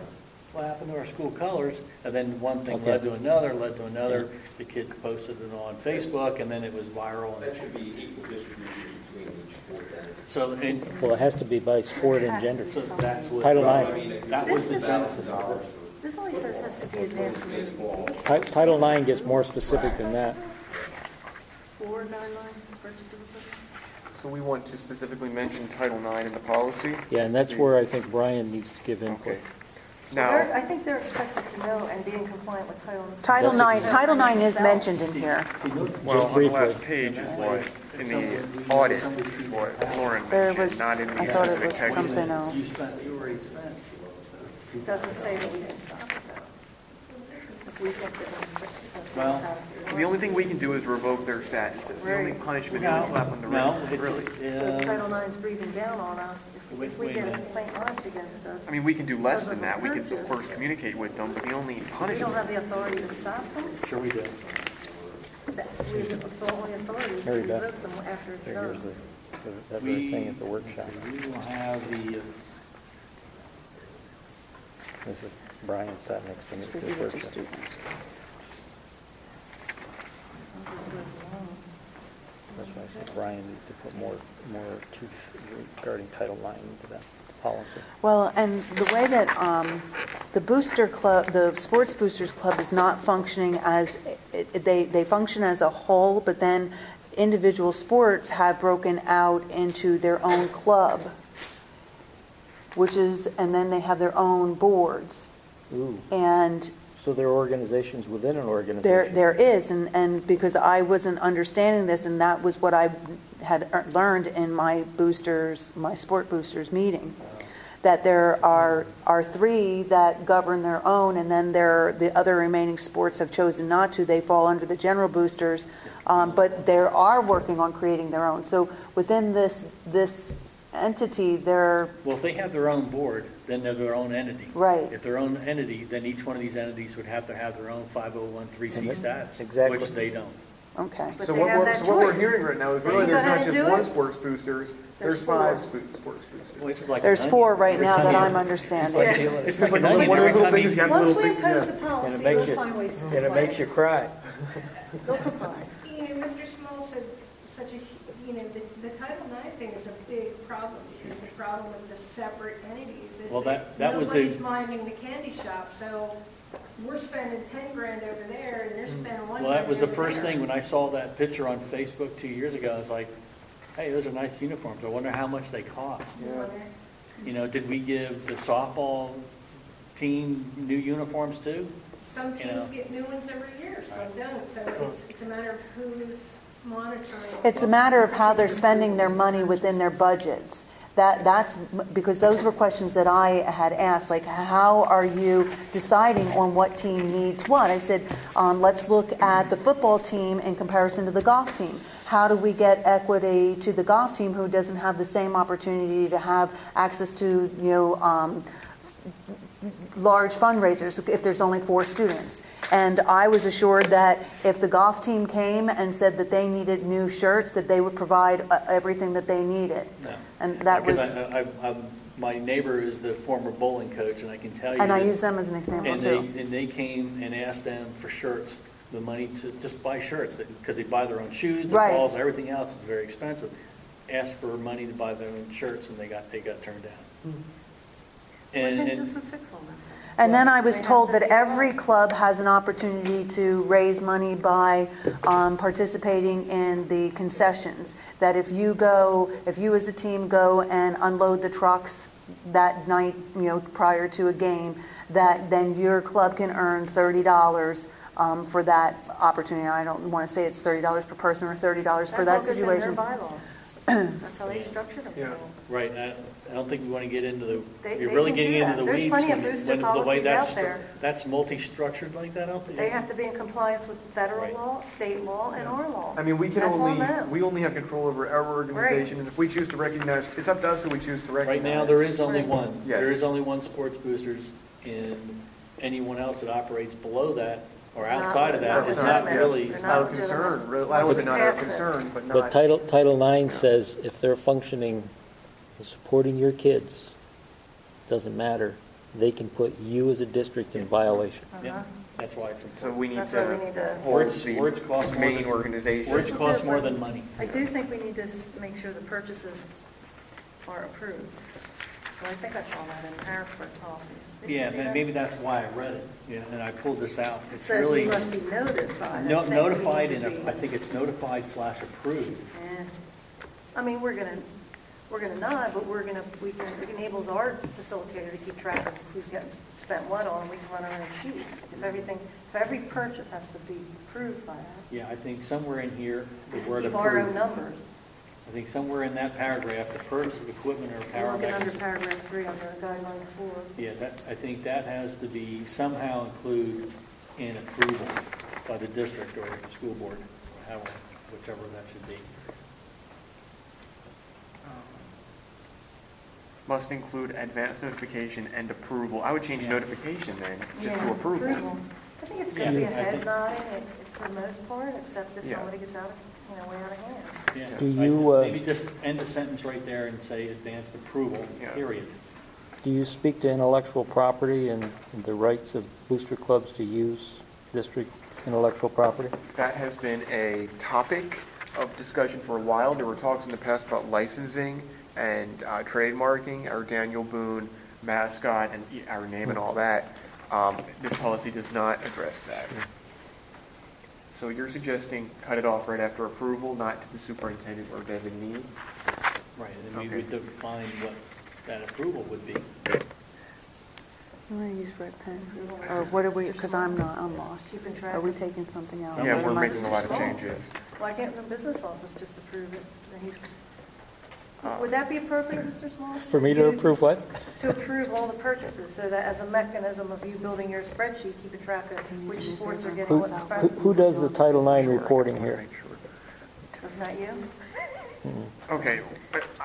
what happened to our school colors? And then one thing led to another, The kid posted it on Facebook, and then it was viral. That should be equal distribution between each sport then. So, and Well, it has to be by sport and gender. so that's what. Title I IX. mean, if That you was the put genesis of $1,000 it. This only says has to be advanced in baseball, Title IX gets more specific than that. 499 purchase of equipment. So we want to specifically mention Title IX in the policy? Yeah, and that's where I think Brian needs to give input. Okay. I Now, think they're expected to know and be in compliant with Title. Title IX is mentioned in here. well, on the briefly. last page is what, in the audit, is what Lauren There mentioned, was, not in the I thought it specific was text. something else. You already spent. It doesn't say that we can stop it though. If we think that Well, The only thing we can do is revoke their statuses. The only punishment is a slap on the wrist, really. If Title IX is breathing down on us, if Wait we a get a minute. complaint lodged against us, I mean, we can do less than that. We could, of course, communicate with them, but the only we don't punishment, have the authority to stop them. Sure we do. We have the only authority is to Mary Beth. revoke them after it's Here's done. that very thing at the workshop. We will have the, This is Brian sat next to me at the workshop. That's why I said Brian needs to put more teeth regarding Title IX into that policy. Well, and the way that the booster club, the Sports Boosters Club is not functioning as, they function as a whole, but then individual sports have broken out into their own club, and then they have their own boards. Ooh. And So there are organizations within an There organization. is, and because I wasn't understanding this, and that was what I had learned in my sport boosters meeting, that there are three that govern their own, and then the other remaining sports have chosen not to. They fall under the general boosters, but they are working on creating their own. So within this entity, they're Well, if they have their own board, then they're their own entity. Right. If their own entity, then each one of these entities would have to have their own 501(c) status, Exactly. which they don't. okay. But So they what have we're, that so what we're choice. hearing right now is They really can there's go not ahead and just do one it. sports boosters, There's there's five four. sports boosters. Well, it's like There's an four onion. right now that I'm It's understanding. like, Yeah. it's It's like like an onion. one of Every those little time things you- you have Once little we thing, impose yeah. the And policy, it makes we'll you, find ways to and comply. it makes you cry. They'll comply. Mr. Small said the Title IX thing is a big problem, because the problem with the separate entities is Well, that was the- nobody's minding the candy shop, so we're spending 10 grand over there, and they're spending 1 Well, that was the over first there. thing, when I saw that picture on Facebook 2 years ago, I was like, hey, those are nice uniforms, I wonder how much they cost. Did we give the softball team new uniforms too? Some teams get new ones every year, some don't, so it's a matter of who's monitoring. It's a matter of how they're spending their money within their budgets. That's because those were questions that I had asked, like how are you deciding on what team needs what? I said, let's look at the football team in comparison to the golf team. How do we get equity to the golf team who doesn't have the same opportunity to have access to large fundraisers if there's only 4 students? And I was assured that if the golf team came and said that they needed new shirts, that they would provide everything that they needed. No. And that was, Because my neighbor is the former bowling coach, and I can tell you. and I that- use them as an example And too. they came and asked them for shirts, the money to just buy shirts, because they buy their own shoes, their Right. balls, everything else is very expensive. Asked for money to buy their own shirts, and they got turned down. I And, think and this would fix all that. And then I was told that every club has an opportunity to raise money by participating in the concessions. That if you as a team go and unload the trucks that night, prior to a game, that then your club can earn $30 for that opportunity. I don't want to say it's $30 per person or $30 for that situation. That's all goes in their bylaws. That's how they structured them. Yeah. right, I don't think we want to get into They you're really can do getting into that. the There's weeds. plenty of when- booster when the way policies that's out there. That's multi-structured like that, I don't think. They have to be in compliance with federal Right. law, state law, and our law. I mean, we That's on them. only have control over our organization, and if we choose to recognize, it's up to us who we choose to recognize. Right now, there is only Right. one. Yes. There is only one sports boosters, and anyone else that operates below that or It's not- outside of that they're is not not legitimate. really. They're It's not our legitimate. concern, really, Once I would say we not our pass this. concern, but But not. Title IX says if they're functioning and supporting your kids, doesn't matter, they can put you as a district in violation. Yeah, that's why it's So important. we need That's why we need to to- hold Words the cost more main than- organization. Words cost more than money. I do think we need to make sure the purchases are approved. Well, I think I saw that in Harrisburg policies. Did you Yeah, see and that? maybe that's why I read it, and I pulled this out. It It's says really you must be notified. I think we notified, need to and be- I think it's notified/approved. Eh. I mean, we're gonna nod, but it enables our facilitator to keep track of who's getting spent what on, and we can run our own sheets. If every purchase has to be approved by us, Yeah, I think somewhere in here, the we word keep our own approved. numbers. I think somewhere in that paragraph, the purchase of equipment or We're power looking under mechanism. paragraph 3 under guideline 4. Yeah, I think that has to be somehow included in approval by the district or the school board, or whichever that should be. Must include advance notification and approval. I would change Yeah. notification then, just Yeah, to approval. I think it's going to be Yeah, a I head think- nodding for the most part, except if Yeah. somebody gets way out of hand. Yeah, Do you, maybe just end the sentence right there and say advanced approval, Yeah. period. Do you speak to intellectual property and the rights of booster clubs to use district intellectual property? That has been a topic of discussion for a while. There were talks in the past about licensing and trademarking, our Daniel Boone mascot and our name and all that. This policy does not address that. So you're suggesting cut it off right after approval, not to the superintendent or designee? Right, and then we Okay. would define what that approval would be. I'm going to use red pen. Or what are we, because I'm lost. Keeping track. Are we taking something out? Yeah, we're Am I- making a lot of changes. Why can't the business office just approve it? And he's- Uh, Would that be appropriate, Mr. Small? For me to approve what? To approve all the purchases, so that as a mechanism of you building your spreadsheet, keeping track of which sports are getting Who, what who, spent? who does the Title IX reporting here? Wasn't that you? Okay,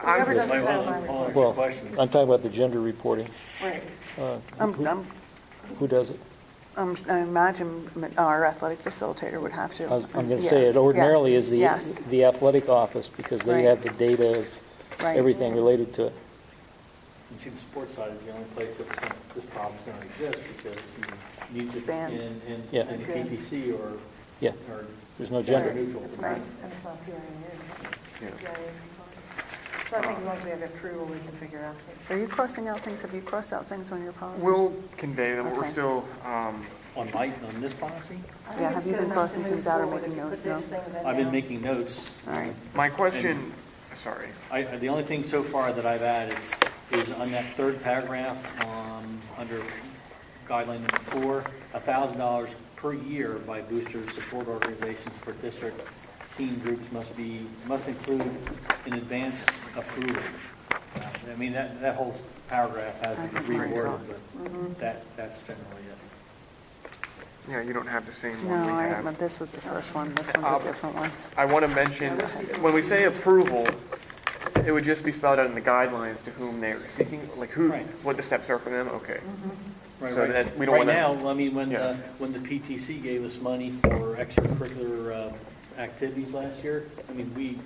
Whoever does the Might Title want IX to report. your Well, question. I'm talking about the gender reporting. Right. Who does it? I imagine our athletic facilitator would have to. I'm going to Yeah. say it ordinarily Yes. is Yes. the athletic office because they Right. have the data of Right. everything related to it. You see, the sports side is the only place that this problem's going to exist because you need to, Bands. Yeah. in PTC or, Yeah, or there's no gender. neutral. It's not, and it's not PRA. Yeah. So I think as long as we have approval, we can figure out. Are you crossing out things? Have you crossed out things on your policy? we'll convey them, but we're Okay. still, On this policy, I think Yeah, it's have you good been enough crossing to move things out or forward making if you notes? put No? these things in I've been now. making notes. All right. my question, sorry. The only thing so far that I've added is on that third paragraph, under guideline number 4, $1,000 per year by boosters, support organizations for district team groups must include an advance approval. I mean, that whole paragraph has to be reworded, but that's generally it. Yeah, you don't have the same one we No, have. this was the first one. This one's a different one. I want to mention, when we say approval, it would just be spelled out in the guidelines to whom they're seeking, like who, Right. what the steps are for them, okay. Right, So right. that we don't Right wanna- now, I mean, Yeah. when the PTC gave us money for extracurricular activities last year, I mean,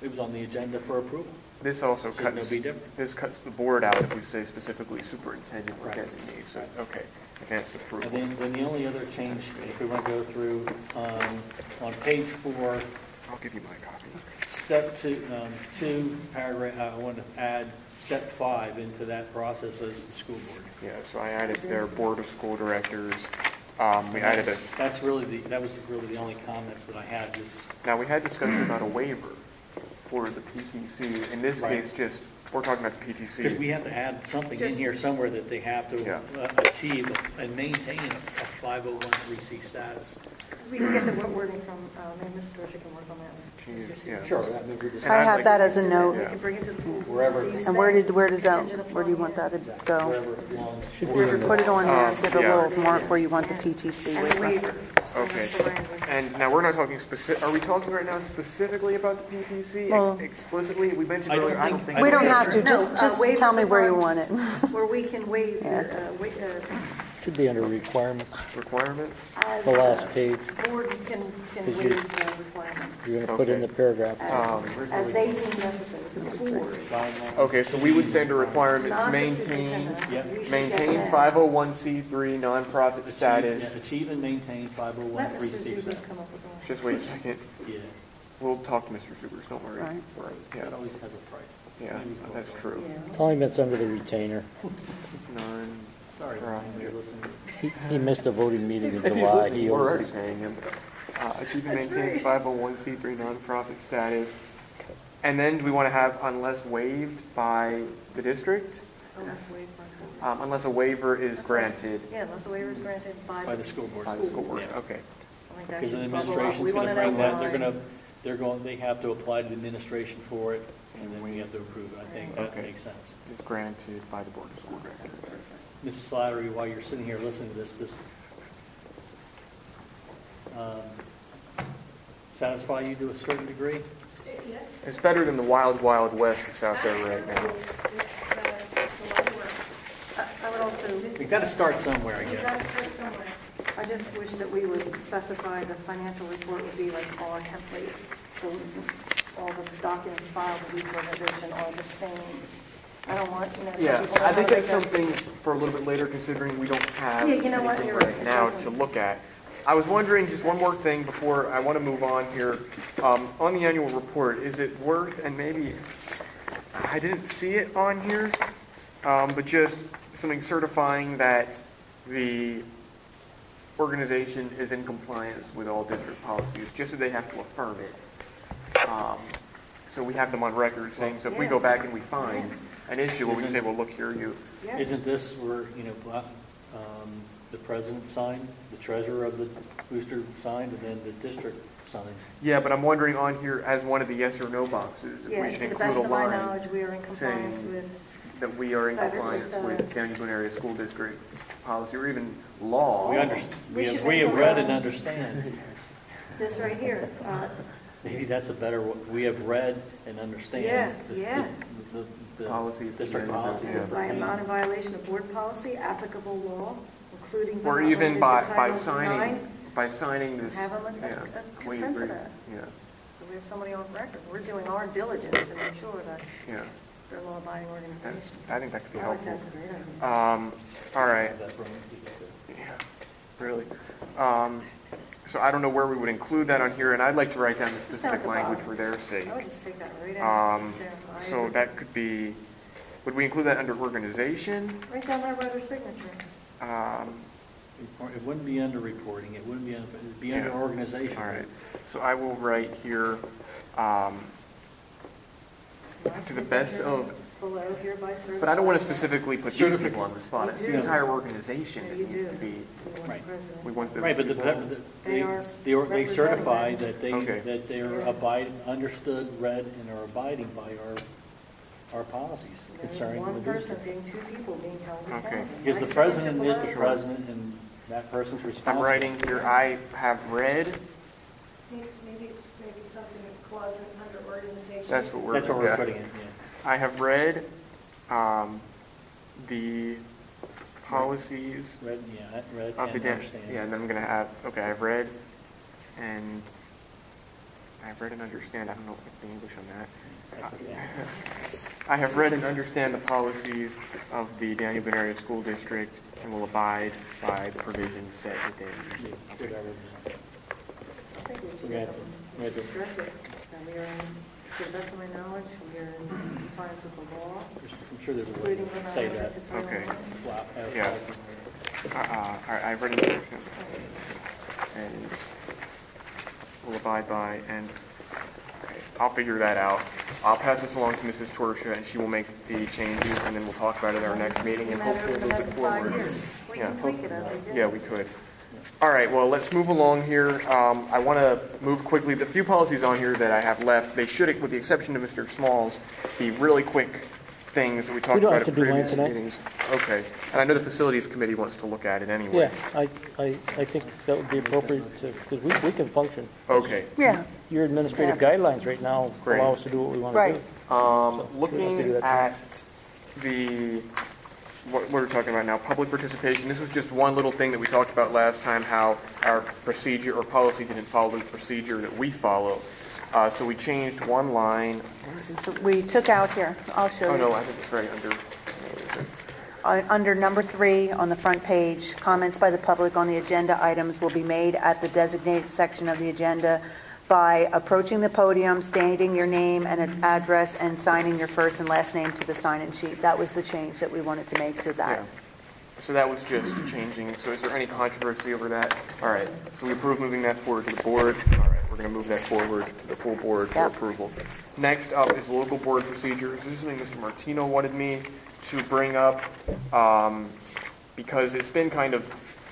it was on the agenda for approval. This also So cuts, it'll be different. this cuts the board out if we say specifically superintendent or Right. designee, so, okay, advanced approval. And then the only other change, if we want to go through, on page 4, I'll give you my copy. step 2, paragraph, I want to add step 5 into that process as the school board. Yeah, so I added their board of school directors, we added a, That was really the only comments that I had, is now we had discussion about a waiver for the PTC, in this Right. case, just, we're talking about the because PTC. we have to add something in here somewhere that they have to Yeah. achieve and maintain a 501(c) status. We can get the wording from, maybe Ms. Dorsey can work on that. Jeez, Mr. yeah. Seaver. Sure, I mean, we just. And I I'd have like that to- as a note. We can bring it to the pool. Wherever. These And where does things, that, contingent where do you want upon that to go? Wherever it belongs. Put it on there, give a yeah. little mark where you want the PTC And the waiver. waiver. Okay, That's the language. and now we're not talking are we talking right now specifically about the PTC? Well- explicitly? We mentioned I don't earlier, I don't think- think. We don't Okay. have to, just waivers tell me where you upon- want it. Where we can waive, Yeah. Should be under requirements, Requirements? as the last page. board can Did you- waive the requirements, You're going to put in the paragraph. as they deem necessary, the board. Okay, so we would say the requirements, Not the maintain, superintendent. Yeah. We should maintain get that. 501c3 nonprofit status. Achieve and maintain Let 501(c) Mr. Zubas status. come up with one. Just wait a second. Yeah, We'll talk to Mr. Subers, don't worry. Right. Yeah, that always has a price. yeah, that's true. Yeah. Tell him it's under the retainer. None. Sorry, Ryan, you're listening. He missed a voting meeting in If he's July. listening, He we're owes already us. paying him. Achieve and maintain 501c3 nonprofit status. And then do we want to have unless waived by the district? Unless waived by the board. Unless a waiver is granted Yeah, unless the waiver is granted By the school board. by the school board. Yeah. Okay. I think that Because the should bubble up. administration's We going want to to bring know that, why. they have to apply to the administration for it, and then we have to approve it. I think that Okay. makes sense. Is granted by the board of school directors. Mrs. Slattery, while you're sitting here listening to this satisfy you to a certain degree? Yes. It's better than the wild, wild west that's out there right now. It's a lot of work. I would also, We've got to start somewhere, I You've guess. got to start somewhere. I just wish that we would specify the financial report would be like on a template. So all the documents filed with each organization are the same. I don't want, some Yeah, people I think don't that's know that- something for a little bit later, considering we don't have Yeah, you know what, anything you're right, right it now doesn't. to look at. I was wondering, just one more thing before I want to move on here. On the annual report, is it worth, and maybe I didn't see it on here, but just something certifying that the organization is in compliance with all district policies, just so they have to affirm it. So we have them on record saying, so if we go back and we find an issue, where we can say, well, look here, you, Yeah. Isn't this where, The president signed, the treasurer of the booster signed, and then the district signs. Yeah, but I'm wondering on here as one of the yes or no boxes, if Yeah, we should to the include best a of my line knowledge, we are in compliance saying with, that we are in compliance with Daniel Boone Area School District policy or even law. We should have make a read line. and understand. this right here. Maybe that's a better, we have read and understand. Yeah. The Policies. district policy. Yeah. I am not in violation of board policy, applicable law, including. but Or not even limited by to Title IX. signing this. Have a yeah, we consent to agree. that. Yeah, So we have somebody on record. We're doing our diligence to make sure that yeah. they're a law-abiding That's, organization. I think that could be I like helpful. that's a great idea. All right. Yeah, really. So I don't know where we would include that on here, and I'd like to write down the Just down at specific the language bottom. for their sake. I would just take that right out. Yeah, So that could be, would we include that under organization? Right down there by their signature. It wouldn't be under reporting, it wouldn't be, it'd be under Yeah. organization. All right. So I will write here, to the best of, Below hereby certified. but I don't want to specifically put these Certificate. people on the spot. It's You the do. entire organization Yeah, that you needs do. to be, You want the Right. president. we want the Right, but people. they certify that Okay. that they're understood, read, and are abiding by our policies There's concerning the one person booster. being two people being held Okay. accountable. Because My the president is the signature president, and that person's responsible. I'm writing here, I have read, Maybe something that clause under organization. that's what we're, That's what we're yeah. putting in, yeah. I have read the policies Read, yeah, read of the, and understand. yeah, and then I'm going to have, okay, I've read and understand, I don't know what's the English on that. That's okay. I have read and understand the policies of the Daniel Boone Area School District and will abide by the provisions set within. Yeah, Okay. whatever. I think we should We had- we had to- stress it, that we are, to the best of my knowledge, we are in compliance with the law, I'm sure there's a way including but to not say limited that. to Title Okay. IX. Wow, Yeah. All right, I've read and understand and will abide by, and okay, I'll figure that out. I'll pass this along to Mrs. Torsia, and she will make the changes, and then we'll talk about it at our next meeting, and hopefully move it forward. We Yeah. can tweak it as they do. Yeah, we could. All right, well, let's move along here. I want to move quickly. The few policies on here that I have left, they should, with the exception of Mr. Smalls, be really quick things that we talked We don't about have at to do mine previous tonight. meetings. Okay, and I know the Facilities Committee wants to look at it anyway. Yeah, I think that would be appropriate to, because we can function. Okay. Yeah, Your administrative guidelines right now Great. allow us to do what we want to Right. do. So, we don't have to Looking do that at what we're talking about now, public participation. This was just one little thing that we talked about last time, how our procedure or policy didn't follow the procedure that we follow. So we changed one line. so we took out here, I'll show Oh, you. no, I think it's right under. Under number 3 on the front page, comments by the public on the agenda items will be made at the designated section of the agenda by approaching the podium, stating your name and an address, and signing your first and last name to the sign-in sheet. That was the change that we wanted to make to that. Yeah. So that was just changing. So is there any controversy over that? All right. So we approve moving that forward to the board. All right. We're going to move that forward to the full board for Yep. approval. Next up is local board procedures. This is something Mr. Martino wanted me to bring up because it's been kind of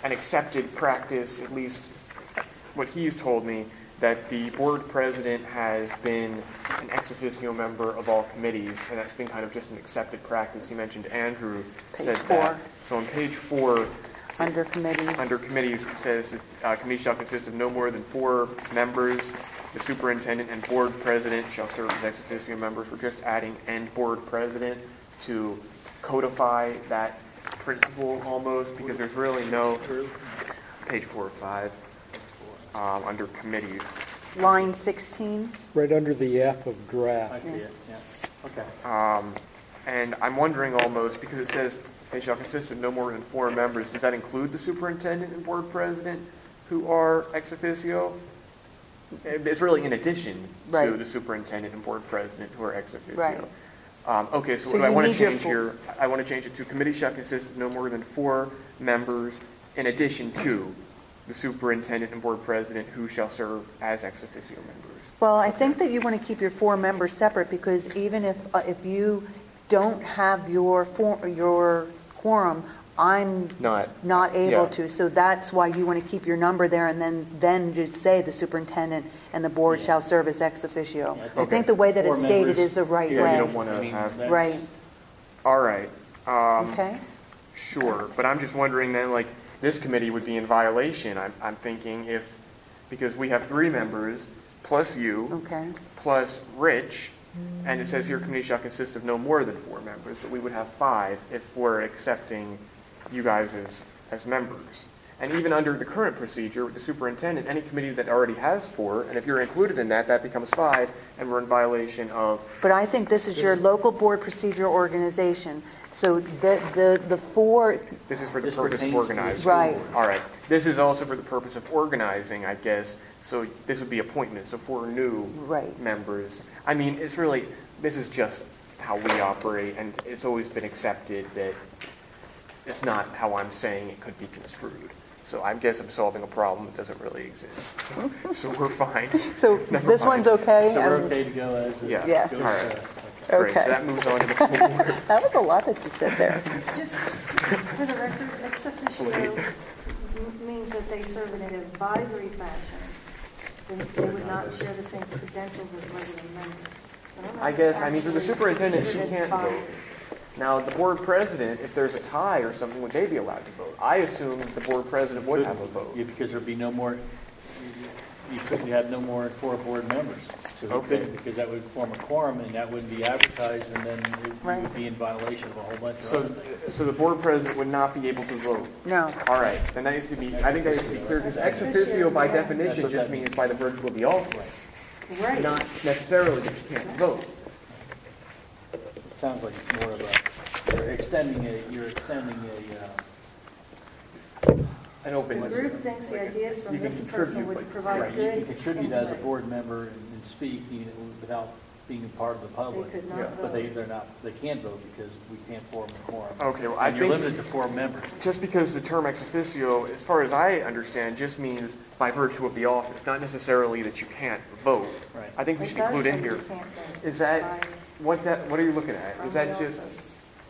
an accepted practice, at least what he's told me, that the board president has been an ex officio member of all committees, and that's been kind of just an accepted practice. He mentioned Andrew Page said 4. that. So on page 4, Under committees. under committees, it says that committees shall consist of no more than 4 members. The superintendent and board president shall serve as ex officio members. We're just adding "and board president" to codify that principle almost, because there's really no page 4 or 5 under committees. Line 16. Right under the F of draft. I see it, yeah. Okay. And I'm wondering almost, because it says they shall consist of no more than 4 members, does that include the superintendent and board president who are ex officio? It's really in addition to Right. the superintendent and board president who are ex officio. Right. Okay, so So what do I you want to need your change full- here? I want to change it to committee shall consist of no more than 4 members in addition to the superintendent and board president who shall serve as ex officio members. Well, I think that you want to keep your 4 members separate, because even if you don't have your quorum I'm Not able yeah. to. So that's why you want to keep your number there and then just say the superintendent and the board shall serve as ex officio. Yeah, I think the way that Four it's stated members. is the right Yeah, way. You don't want to I mean, have. that's- Right. All right. Okay. Sure, but I'm just wondering then, like, this committee would be in violation. I'm thinking because we have 3 members plus you Okay. plus Rich, and it says here committee shall consist of no more than 4 members, but we would have 5 if we're accepting you guys as members. And even under the current procedure with the superintendent, any committee that already has 4, and if you're included in that, that becomes 5, and we're in violation of. But I think this is your local board procedure organization. So the 4, This is for the This purpose of pertains to the organizing. school Right. board. All right. This is also for the purpose of organizing, I guess. So this would be appointments. So 4 new Right. members. I mean, it's really, this is just how we operate, and it's always been accepted that it's not how I'm saying it could be construed. So I guess I'm solving a problem that doesn't really exist. So we're fine. so Never this mind. one's okay? So we're and- okay to go as it Yeah. Yeah. goes, All right. Great. Okay. So that moves on to the full board. That was a lot that you said there. Just for the record, ex officio means that they serve in an advisory fashion. They would not share the same credentials as regular members. So they're not I guess, I mean, for the actually superintendent, she considered can't vote. advisors. Now, the board president, if there's a tie or something, would they be allowed to vote? I assume the board president would have a vote. Yeah, because there'd be no more, you couldn't have no more than 4 board members. So you Okay. couldn't, because that would form a quorum, and that wouldn't be advertised, and then you Right. would be in violation of a whole bunch of So, other things. so the board president would not be able to vote. No. All right, then that needs to be, I think that needs to be clear, because ex officio by definition what just that means by the virtue of the office, Right. not necessarily that you can't vote. It sounds like it's more of a, you're extending An open. The group thinks the ideas from You can this person contribute, would but- provide right, good you can contribute as a insight. board member and speak, without being a part of the They public. could Yeah. not But vote. they're not, they can't vote because we can't form a quorum. Okay, well, I And you're think limited to 4 members. just because the term ex officio, as far as I understand, just means by virtue of the office, not necessarily that you can't vote. Right. I think we It should does include say in you here. can't vote. Is that, By- what are you looking at? from Is that the just, office.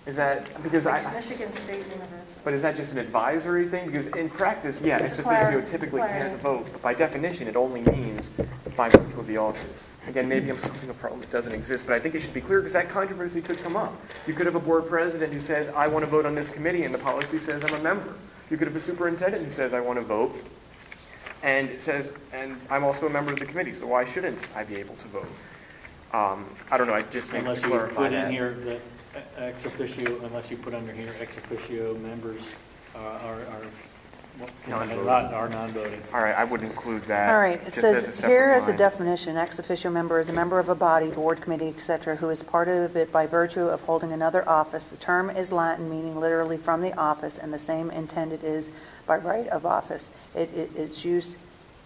is that, because It's I, Michigan State University. but is that just an advisory thing? Because in practice, yeah, ex It's officio clar- typically it's can't clarity. vote, but by definition, it only means by virtue of the office. Again, maybe I'm solving a problem that doesn't exist, but I think it should be clear because that controversy could come up. You could have a board president who says, I want to vote on this committee, and the policy says I'm a member. You could have a superintendent who says, I want to vote, and it says, and I'm also a member of the committee, so why shouldn't I be able to vote? I don't know, I just need to Unless you clarify put in that. here that ex officio, unless you put under here ex officio members Non-voting. are non-voting. All right, I would include that. All right, it just as says, a here separate is a line. definition, ex officio member is a member of a body, board, committee, etc., who is part of it by virtue of holding another office. The term is Latin, meaning literally from the office, and the same intended is by right of office. Its use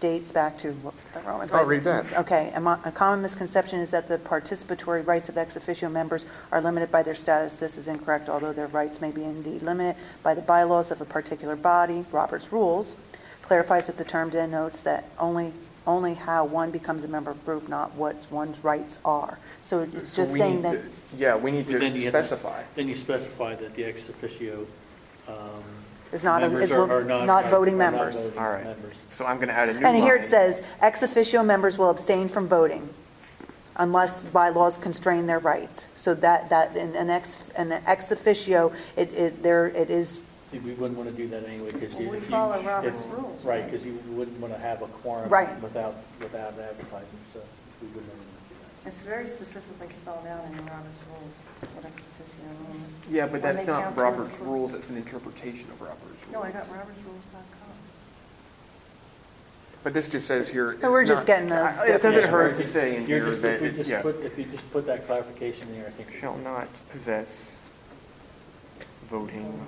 dates back to the Roman. Oh, read that. Okay, a common misconception is that the participatory rights of ex officio members are limited by their status. This is incorrect, although their rights may be indeed limited by the bylaws of a particular body. Robert's Rules clarifies that the term denotes that only how one becomes a member of a group, not what one's rights are. So it's So just we saying need that, to- Yeah, we need Then to you have to- specify. Then you specify that the ex officio It's not a- members it's are not voting are not members. voting All right. members. So I'm going to add a new and here it line. says, ex officio members will abstain from voting unless bylaws constrain their rights. So that in an ex officio, it is. See, we wouldn't want to do that anyway, because Well, we follow Robert's rules, Right, right? because you wouldn't want to have a quorum Right. without advertising, so we wouldn't want to do that. It's very specifically spelled out in the Robert's Rules, what ex officio means. Yeah, but When that's they not count Robert's towards- rules, it's an interpretation of Robert's rules. No, I got robertsrules.com. But this just says here. So we're it's just not- getting the It doesn't Yeah, hurt right. to say in You're here just- that, if you it- just yeah, If you just put that clarification there, I think. shall not possess voting.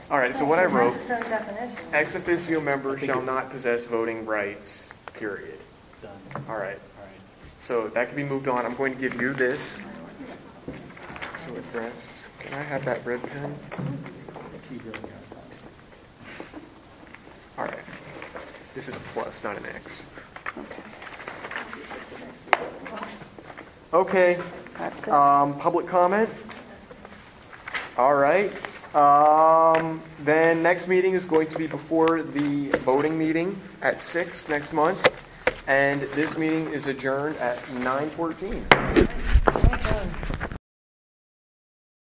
All right, so what I It wrote, has its own definition. ex officio member shall not possess voting rights, period. Done. All right, All right. so that can be moved on. I'm going to give you this. So address, can I have that red pen? Keep doing your time. All right. This is a plus, not an X. Okay. That's it. Public comment? All right. Then next meeting is going to be before the voting meeting at 6 next month. And this meeting is adjourned at 9:14.